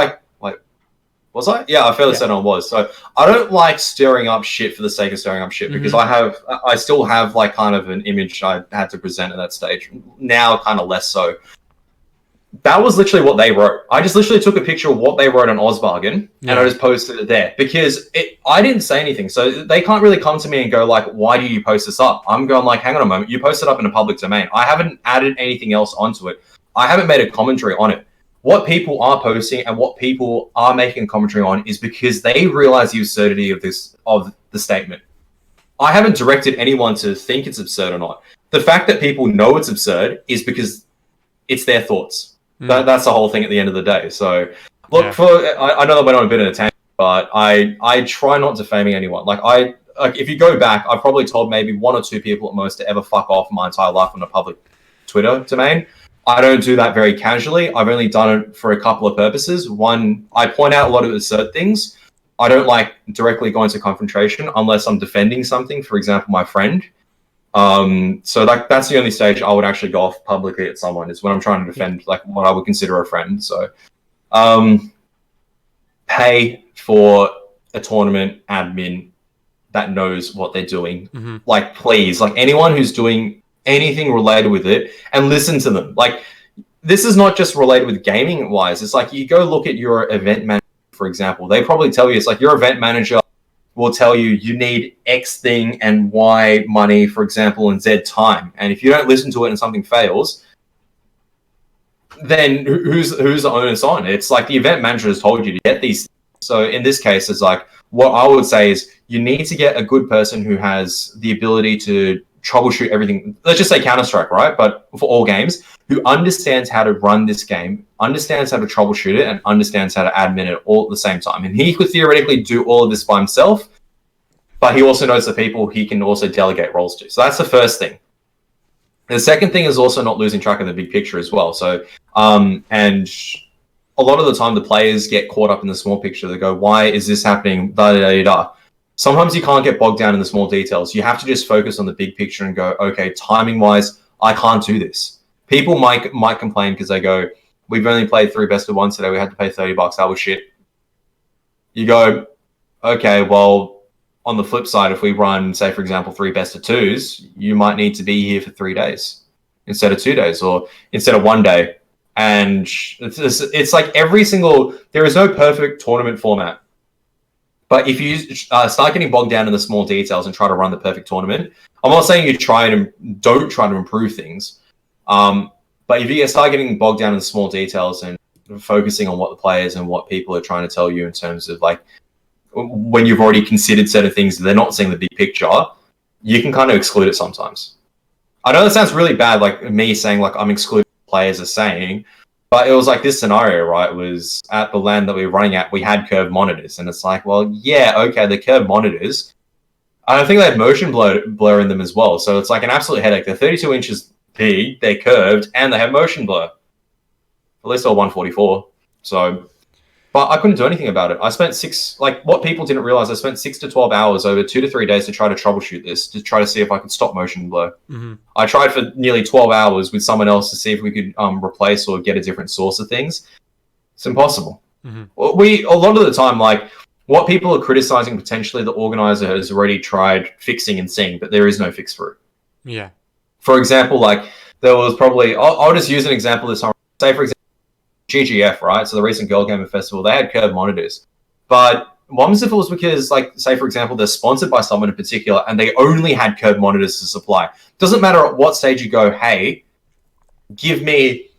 was I? Yeah, I fairly certain I was. So I don't like stirring up shit for the sake of stirring up shit because I still have like kind of an image I had to present at that stage. Now kind of less so. That was literally what they wrote. I just literally took a picture of what they wrote on Ozbargain and I just posted it there because I didn't say anything. So they can't really come to me and go like, why do you post this up? I'm going like, hang on a moment. You posted up in a public domain. I haven't added anything else onto it. I haven't made a commentary on it. What people are posting and what people are making a commentary on is because they realize the absurdity of the statement. I haven't directed anyone to think it's absurd or not. The fact that people know it's absurd is because it's their thoughts. That's the whole thing at the end of the day. So, look, I know that went on a bit of a tangent, but I try not defaming anyone. If you go back, I've probably told maybe 1 or 2 people at most to ever fuck off my entire life on a public Twitter domain. I don't do that very casually. I've only done it for a couple of purposes. One, I point out a lot of absurd things. I don't like directly going to confrontation unless I'm defending something, for example, my friend. So that's the only stage I would actually go off publicly at someone is when I'm trying to defend what I would consider a friend. So pay for a tournament admin that knows what they're doing. Please, anyone who's doing anything related with it and listen to them. This is not just related with gaming wise. It's like you go look at your event manager, for example. They probably tell you it's like your event manager will tell you you need X thing and Y money, for example, and Z time. And if you don't listen to it and something fails, then who's the onus on? It's like the event manager has told you to get these. So in this case, it's like what I would say is you need to get a good person who has the ability to troubleshoot everything. Let's just say Counter-Strike, right? But for all games, who understands how to run this game, understands how to troubleshoot it, and understands how to admin it all at the same time. And he could theoretically do all of this by himself, but he also knows the people he can also delegate roles to. So that's the first thing. The second thing is also not losing track of the big picture as well. So, and a lot of the time the players get caught up in the small picture. They go, why is this happening? Da, da, da, da. Sometimes you can't get bogged down in the small details. You have to just focus on the big picture and go, okay, timing wise, I can't do this. People might complain because they go, we've only played 3 best of 1 today. We had to pay $30. That was shit. You go, okay, well, on the flip side, if we run, say, for example, 3 best of 2s, you might need to be here for 3 days instead of 2 days or instead of 1 day. And it's like there is no perfect tournament format. But if you start getting bogged down in the small details and try to run the perfect tournament, I'm not saying don't try to improve things. But if you start getting bogged down in the small details and focusing on what the players and what people are trying to tell you in terms of like when you've already considered certain things, they're not seeing the big picture, you can kind of exclude it sometimes. I know that sounds really bad, like me saying like I'm excluding players are saying, but it was like this scenario, right? Was at the LAN that we were running at, we had curved monitors, and it's like, well, yeah, okay, the curved monitors. I don't think they had motion blur in them as well, so it's like an absolute headache. They're 32 inches big, they're curved, and they have motion blur. At least they're 144. So, but I couldn't do anything about it. I spent what people didn't realize, I spent 6 to 12 hours over 2 to 3 days to try to troubleshoot this, to try to see if I could stop motion blur. Mm-hmm. I tried for nearly 12 hours with someone else to see if we could replace or get a different source of things. It's impossible. Mm-hmm. A lot of the time, like, what people are criticizing, potentially the organizer has already tried fixing and seeing, but there is no fix for it. Yeah. For example, like, there was probably, I'll just use an example this time. Say, for example, GGF, right? So the recent Girl Gamer Festival, they had curved monitors. But what if it was because, like, say, for example, they're sponsored by someone in particular and they only had curved monitors to supply. Doesn't matter at what stage you go, hey, give me,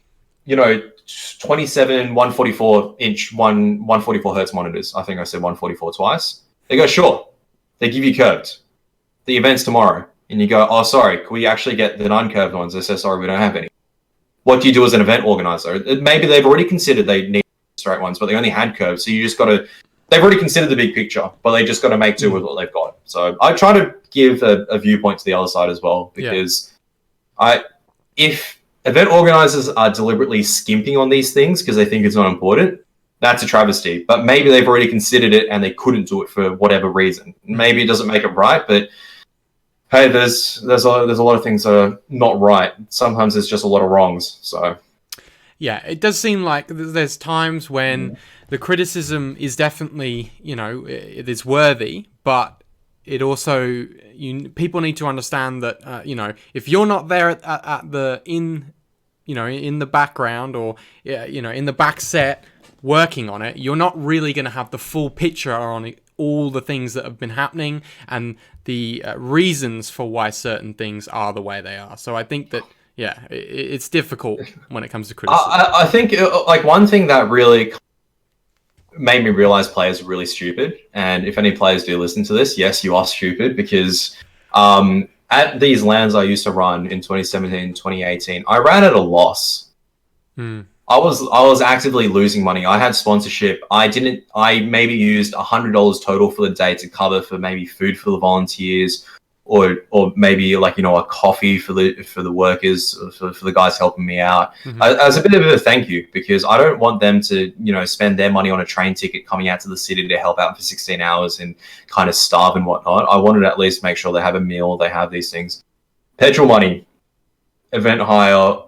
27 144-inch, 144 hertz monitors. I think I said 144 twice. They go, sure. They give you curved. The event's tomorrow. And you go, oh, sorry, can we actually get the non-curved ones? They say, sorry, we don't have any. What do you do as an event organizer? Maybe they've already considered they need straight ones, but they only had curves. So you just got to, they've already considered the big picture, but they just got to make do with what they've got. So I try to give a viewpoint to the other side as well, because if event organizers are deliberately skimping on these things because they think it's not important, that's a travesty. But maybe they've already considered it and they couldn't do it for whatever reason. Maybe it doesn't make it right, but hey, there's a lot of things that are not right. Sometimes there's just a lot of wrongs. So, yeah, it does seem like there's times when the criticism is definitely, it is worthy, but it also people need to understand that if you're not there at the in the background or in the back set working on it, you're not really going to have the full picture on it, all the things that have been happening and the reasons for why certain things are the way they are. So I think that, it's difficult when it comes to criticism. I think like one thing that really made me realize players are really stupid. And if any players do listen to this, yes, you are stupid, because at these LANs I used to run in 2017, 2018, I ran at a loss. I was actively losing money. I had sponsorship. I maybe used $100 total for the day to cover for maybe food for the volunteers, or maybe like, a coffee for the workers, for the guys helping me out. As a bit of a thank you, because I don't want them to, spend their money on a train ticket coming out to the city to help out for 16 hours and kind of starve and whatnot. I wanted to at least make sure they have a meal, they have these things. Petrol money, event hire,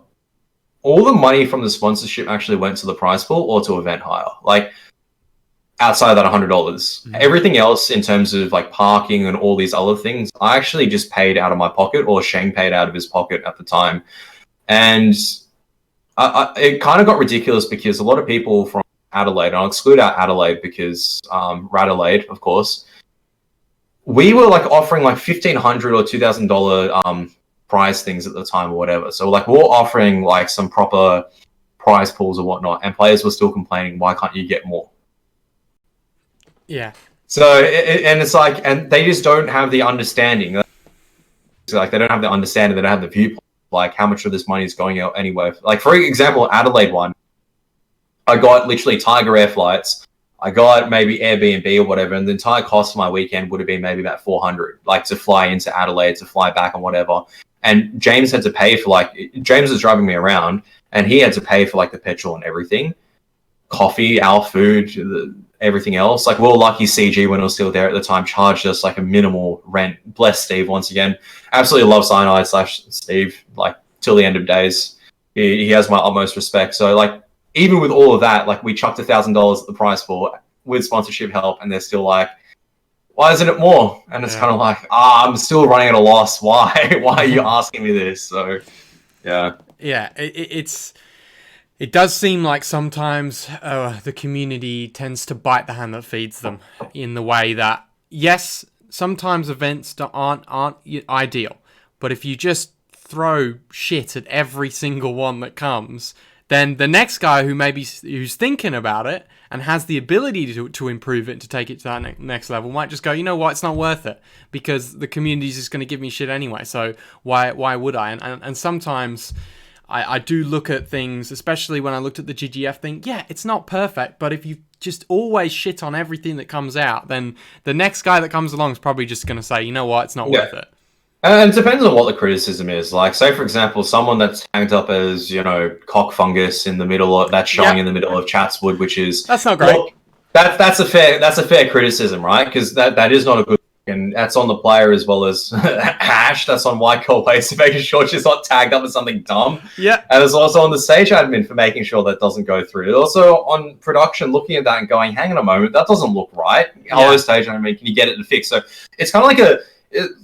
all the money from the sponsorship actually went to the prize pool or to event hire. Like, outside of that $100, everything else in terms of like parking and all these other things, I actually just paid out of my pocket, or Shane paid out of his pocket at the time. And it kind of got ridiculous because a lot of people from Adelaide, and I'll exclude out Adelaide because Radelaide, of course, we were like offering like $1,500 or $2,000 prize things at the time or whatever. So like we're offering like some proper prize pools or whatnot, and players were still complaining, why can't you get more? Yeah. So and it's like, and they just don't have the understanding. Like they don't have the understanding, they don't have the viewpoint, like how much of this money is going out anyway. Like for example, Adelaide one, I got literally Tiger Air flights. I got maybe Airbnb or whatever, and the entire cost of my weekend would have been maybe about 400, like to fly into Adelaide, to fly back and whatever. And James had to pay for like, James was driving me around, and he had to pay for like the petrol and everything, coffee, our food, everything else. Like we were lucky CG, when it was still there at the time, charged us like a minimal rent. Bless Steve once again. Absolutely love Cyanide / Steve, like till the end of days. He has my utmost respect. So like, even with all of that, like we chucked $1,000 at the price for with sponsorship help, and they're still like, why isn't it more? And it's kind of like, I'm still running at a loss. Why? Why are you asking me this? So, yeah. Yeah, it does seem like sometimes the community tends to bite the hand that feeds them, in the way that, yes, sometimes events aren't ideal, but if you just throw shit at every single one that comes, then the next guy who's thinking about it and has the ability to improve it, to take it to that next level, might just go, you know what, it's not worth it, because the community's just going to give me shit anyway, so why would I? And sometimes I do look at things, especially when I looked at the GGF thing, yeah, it's not perfect, but if you just always shit on everything that comes out, then the next guy that comes along is probably just going to say, you know what, it's not worth it. And it depends on what the criticism is. Like, say, for example, someone that's tagged up as, you know, cock fungus in the middle of, that's showing in the middle of Chatswood, which is... That's not great. Look, that's a fair criticism, right? Because that is not a good... And that's on the player as well as Ash. That's on White Coal Waste, making sure she's not tagged up as something dumb. Yeah. And it's also on the stage admin for making sure that doesn't go through. Also on production, looking at that and going, hang on a moment, that doesn't look right. Hello, stage admin, can you get it to fix? So it's kind of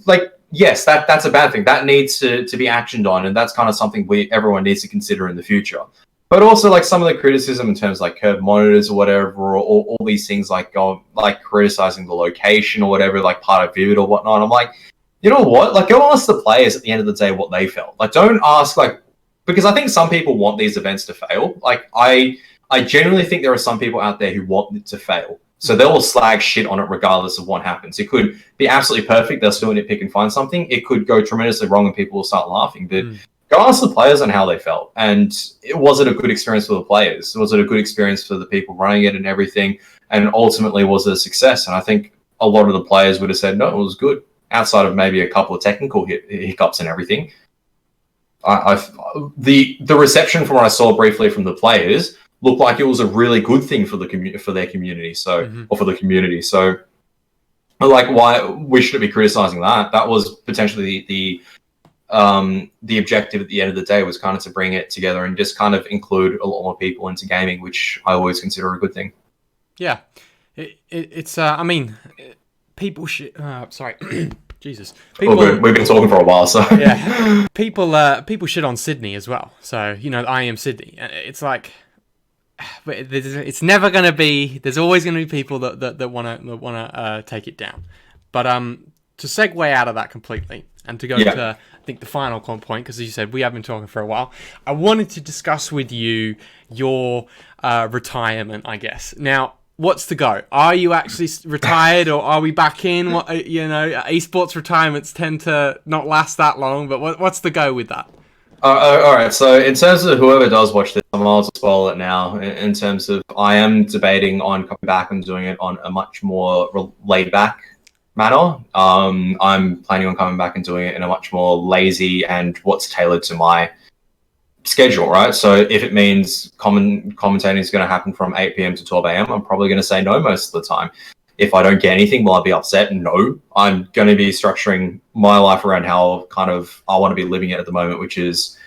like yes, that's a bad thing. That needs to be actioned on, and that's kind of something everyone needs to consider in the future. But also, like, some of the criticism in terms of, like, curved monitors or whatever, or all these things, like criticizing the location or whatever, like part of Vivid or whatnot. I'm like, you know what? Like, go ask the players at the end of the day what they felt. Like, don't ask, like, because I think some people want these events to fail. Like, I genuinely think there are some people out there who want it to fail. So they will slag shit on it regardless of what happens. It could be absolutely perfect. They'll still nitpick and find something. It could go tremendously wrong and people will start laughing. But go ask the players on how they felt. And was it a good experience for the players? Was it a good experience for the people running it and everything? And ultimately, was it a success? And I think a lot of the players would have said, no, it was good. Outside of maybe a couple of technical hiccups and everything. The reception from what I saw briefly from the players looked like it was a really good thing for their community. So, or for the community. So, like, why we shouldn't be criticizing that? That was potentially the objective at the end of the day, was kind of to bring it together and just kind of include a lot more people into gaming, which I always consider a good thing. Yeah, it's. I mean, people should. Sorry. Jesus. People, we've been talking for a while, so yeah. People shit on Sydney as well. So, you know, I am Sydney. It's like, it's never gonna be. There's always gonna be people that wanna take it down. But to segue out of that completely and to go to, I think, the final point, because as you said, we have been talking for a while. I wanted to discuss with you your retirement, I guess. Now, what's the go? Are you actually retired, or are we back in? What, you know, esports retirements tend to not last that long, but what's the go with that? All right, so in terms of whoever does watch this, I might as well spoil it now. In terms of, I am debating on coming back and doing it on a much more laid-back manner. I'm planning on coming back and doing it in a much more lazy and what's tailored to my schedule, right? So if it means commentating is going to happen from 8 p.m. to 12 a.m., I'm probably going to say no most of the time. If I don't get anything, will I be upset? No. I'm going to be structuring my life around how kind of I want to be living it at the moment, which is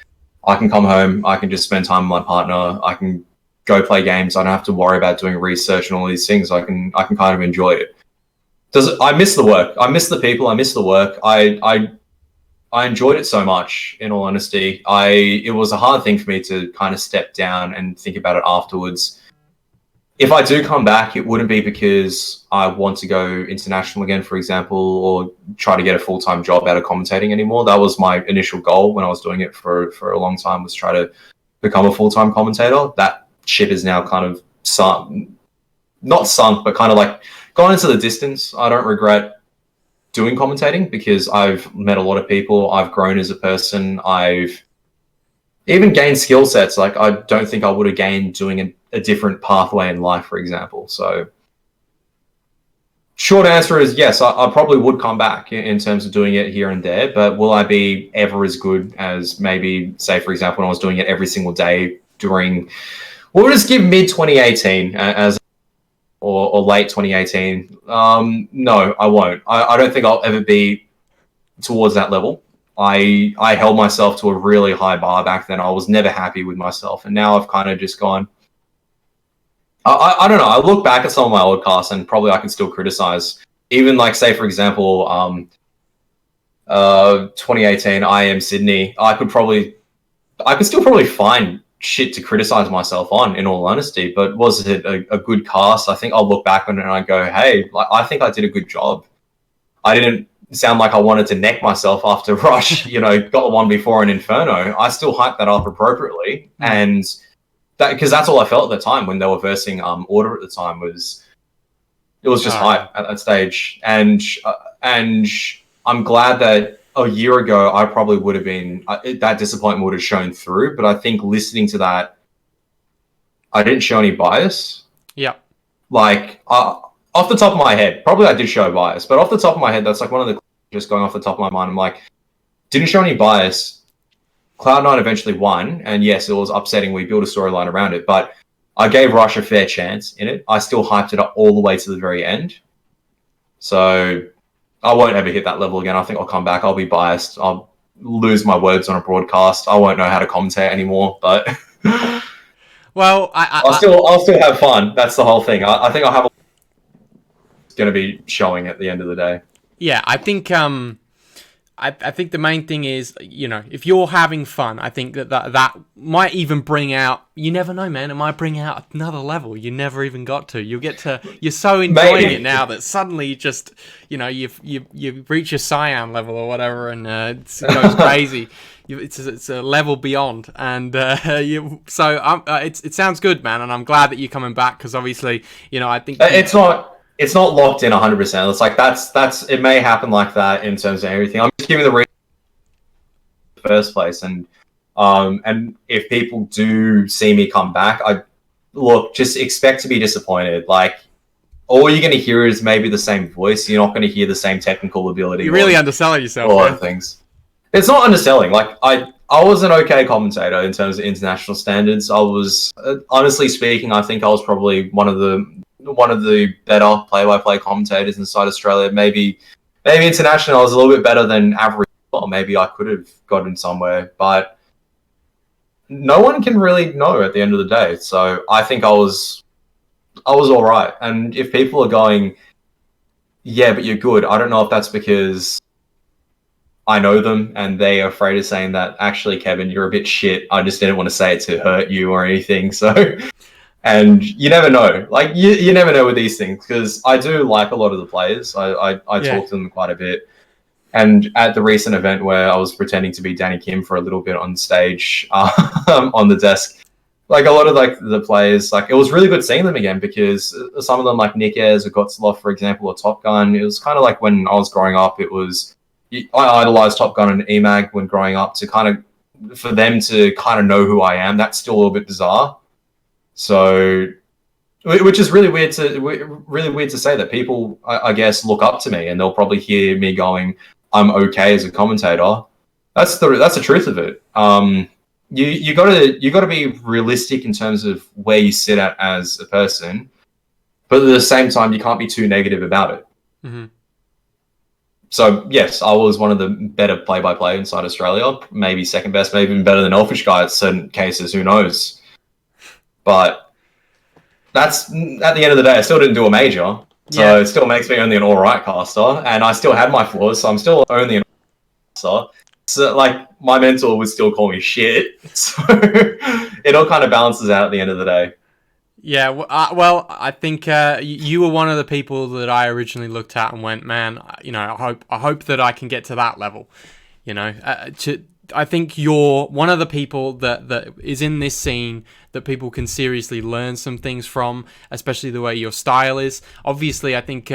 I can come home, I can just spend time with my partner, I can go play games, I don't have to worry about doing research and all these things. I can kind of enjoy it. I miss the work. I miss the people. I miss the work. I enjoyed it so much, in all honesty. It was a hard thing for me to kind of step down and think about it afterwards. if I do come back, it wouldn't be because I want to go international again, for example, or try to get a full-time job out of commentating anymore. That was my initial goal when I was doing it for a long time, was try to become a full-time commentator. That ship is now kind of not sunk, but kind of like gone into the distance. I don't regret doing commentating because I've met a lot of people. I've grown as a person. I've even gained skill sets. Like, I don't think I would have gained doing a different pathway in life, for example. So short answer is yes, I probably would come back in terms of doing it here and there, but will I be ever as good as maybe, say, for example, when I was doing it every single day during, we'll just give mid 2018 as or late 2018. No, I won't. I don't think I'll ever be towards that level. I held myself to a really high bar back then. I was never happy with myself, and now I've kind of just gone. I don't know. I look back at some of my old casts, and probably I can still criticize. Even like, say, for example, 2018 IM Sydney. I could still probably find shit to criticize myself on, in all honesty. But was it a good cast? I think I'll look back on it and I go, hey, I think I did a good job. I didn't sound like I wanted to neck myself after Rush, got the one before in Inferno. I still hyped that up appropriately, and that, because that's all I felt at the time when they were versing Order at the time, was it was just hype at that stage. And I'm glad that a year ago I probably would have been that disappointment would have shown through. But I think listening to that, I didn't show any bias. Yeah. Like, off the top of my head, probably I did show bias, but off the top of my head, that's like one of the, just going off the top of my mind, I'm like, didn't show any bias. Cloud9 eventually won, and yes, it was upsetting. We built a storyline around it, but I gave Rush a fair chance in it. I still hyped it up all the way to the very end. So I won't ever hit that level again. I think I'll come back. I'll be biased. I'll lose my words on a broadcast. I won't know how to commentate anymore, but well, I'll still have fun. That's the whole thing. I think I'll have going to be showing at the end of the day. Yeah, I think I think the main thing is, if you're having fun, I think that might even bring out, you never know, man, it might bring out another level you never even got to. You're so enjoying it now that suddenly you just, you reach a cyan level or whatever, and it goes crazy. It's a level beyond, and it sounds good, man, and I'm glad that you're coming back, because obviously, I think it's not locked in 100%. It's like that's it may happen like that in terms of everything. I'm just giving the reason in the first place, and if people do see me come back, just expect to be disappointed. Like, all you're going to hear is maybe the same voice. You're not going to hear the same technical ability. You're really underselling yourself. A lot of things. It's not underselling. Like, I was an okay commentator in terms of international standards. I was, honestly speaking, I think I was probably one of the better play-by-play commentators inside Australia. Maybe international I was a little bit better than average, or maybe I could have gotten somewhere, but no one can really know at the end of the day. So I think I was all right. And if people are going, yeah, but you're good, I don't know if that's because I know them and they are afraid of saying that, actually, Kevin, you're a bit shit. I just didn't want to say it to hurt you or anything. So and you never know. Like, you never know with these things, because I do like a lot of the players. I talk to them quite a bit. And at the recent event where I was pretending to be Danny Kim for a little bit on stage, on the desk, like, a lot of like the players, like, it was really good seeing them again, because some of them, like Nick Ayres or Gotzloff, for example, or Top Gun, it was kind of like when I was growing up, I idolized Top Gun and EMAG when growing up, for them to kind of know who I am. That's still a little bit bizarre. So, which is really weird to say that people, I guess, look up to me, and they'll probably hear me going, "I'm okay as a commentator." That's the truth of it. You gotta be realistic in terms of where you sit at as a person, but at the same time, you can't be too negative about it. Mm-hmm. So yes, I was one of the better play-by-play inside Australia, maybe second best, maybe even better than Elfish Guy in certain cases. Who knows? But that's, at the end of the day, I still didn't do a major. So It still makes me only an alright caster. And I still had my flaws, so I'm still only an caster. So, like, my mentor would still call me shit. So it all kind of balances out at the end of the day. Yeah, well, I think you were one of the people that I originally looked at and went, man, I hope that I can get to that level. I think you're one of the people that is in this scene that people can seriously learn some things from, especially the way your style is. Obviously, I think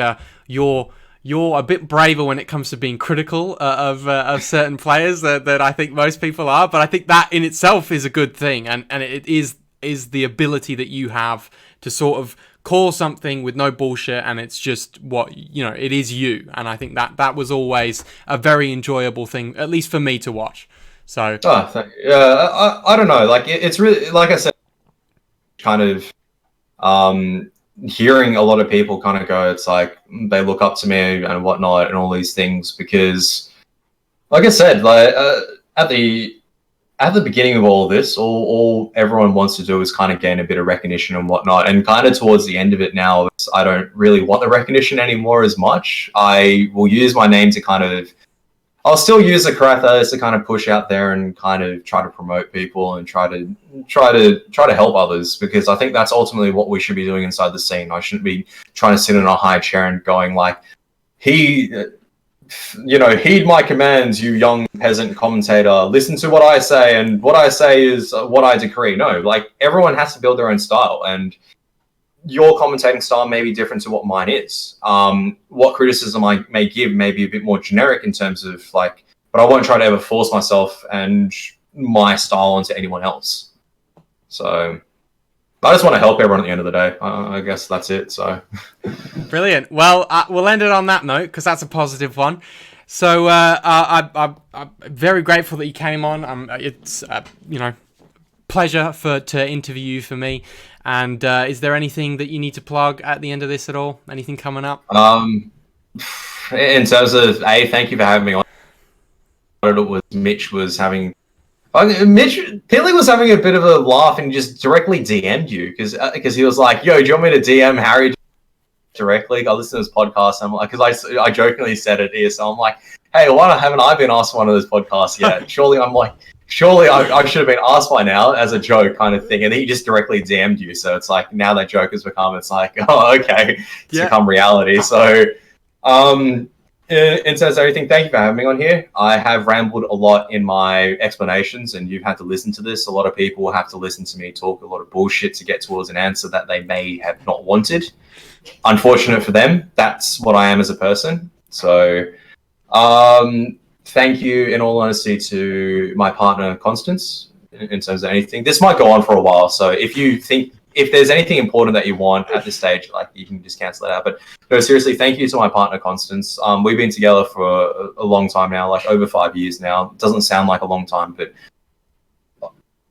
you're a bit braver when it comes to being critical of certain players that I think most people are. But I think that in itself is a good thing, and it is the ability that you have to sort of call something with no bullshit, and it's just what it is you. And I think that was always a very enjoyable thing, at least for me, to watch. So I don't know, like it's really, like I said, kind of hearing a lot of people kind of go, it's like they look up to me and whatnot and all these things, because like I said, like at the beginning of all this, all everyone wants to do is kind of gain a bit of recognition and whatnot. And kind of towards the end of it now, I don't really want the recognition anymore as much. I will use my name to kind of, I'll still use the KaRath to kind of push out there and kind of try to promote people and try to help others, because I think that's ultimately what we should be doing inside the scene. I shouldn't be trying to sit in a high chair and going like, heed my commands, you young peasant commentator. Listen to what I say, and what I say is what I decree. No, like everyone has to build their own style, and your commentating style may be different to what mine is. What criticism I may give may be a bit more generic in terms of like, but I won't try to ever force myself and my style onto anyone else. So I just want to help everyone at the end of the day. I guess that's it. So brilliant. Well, we'll end it on that note, because that's a positive one. So I'm very grateful that you came on. It's pleasure to interview you for me. And is there anything that you need to plug at the end of this at all? Anything coming up? In terms of thank you for having me on. Mitch Pilly was having a bit of a laugh and just directly DM'd you because he was like, "Yo, do you want me to DM Harry directly?" I listened to his podcast, and I'm like, because I jokingly said it here, so I'm like, "Hey, why haven't I been asked one of those podcasts yet?" Surely I should have been asked by now as a joke kind of thing. And he just directly DM'd you. So it's like, now that joke has become, it's like, oh, okay. It's become reality. So in terms of everything, thank you for having me on here. I have rambled a lot in my explanations, and you've had to listen to this. A lot of people have to listen to me talk a lot of bullshit to get towards an answer that they may have not wanted. Unfortunate for them. That's what I am as a person. So, thank you, in all honesty, to my partner, Constance, in terms of anything. This might go on for a while, so if there's anything important that you want at this stage, like, you can just cancel it out. But no, seriously, thank you to my partner, Constance. We've been together for a long time now, like over 5 years now. It doesn't sound like a long time, but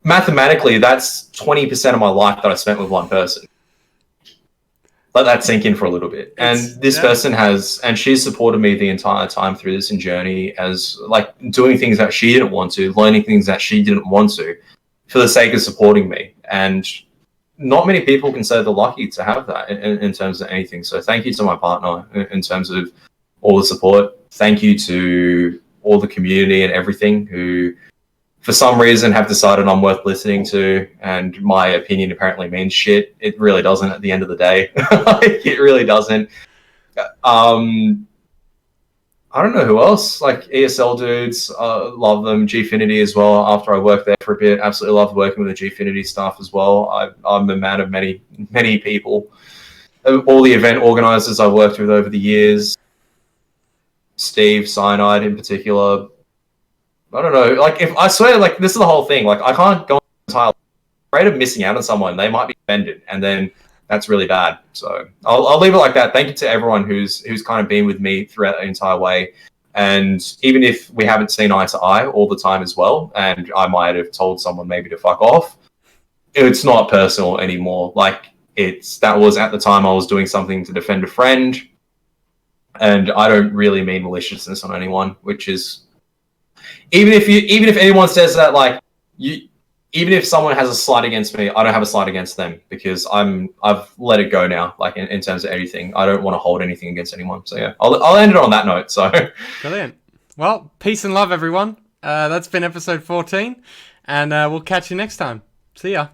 mathematically, that's 20% of my life that I spent with one person. Let that sink in for a little bit. And this person and she's supported me the entire time through this journey, as like doing things that she didn't want to, learning things that she didn't want to, for the sake of supporting me. And not many people can say they're lucky to have that in terms of anything. So thank you to my partner in terms of all the support. Thank you to all the community and everything who, for some reason, have decided I'm worth listening to, and my opinion apparently means shit. It really doesn't at the end of the day. It really doesn't. I don't know who else. Like ESL dudes, love them. Gfinity as well. After I worked there for a bit, absolutely loved working with the Gfinity staff as well. I'm a man of many, many people. All the event organizers I worked with over the years, Steve, Cyanide in particular. I don't know. Like, if I swear, like, this is the whole thing. Like, I can't go entirely afraid of missing out on someone. They might be offended, and then that's really bad. So I'll leave it like that. Thank you to everyone who's kind of been with me throughout the entire way. And even if we haven't seen eye to eye all the time as well, and I might have told someone maybe to fuck off, it's not personal anymore. Like, that was at the time I was doing something to defend a friend, and I don't really mean maliciousness on anyone, which is, even if anyone says that, like, even if someone has a slight against me, I don't have a slight against them, because I've let it go now. Like, in terms of everything, I don't want to hold anything against anyone. So yeah, I'll end it on that note. So brilliant. Well, peace and love, everyone. That's been episode 14, and we'll catch you next time. See ya.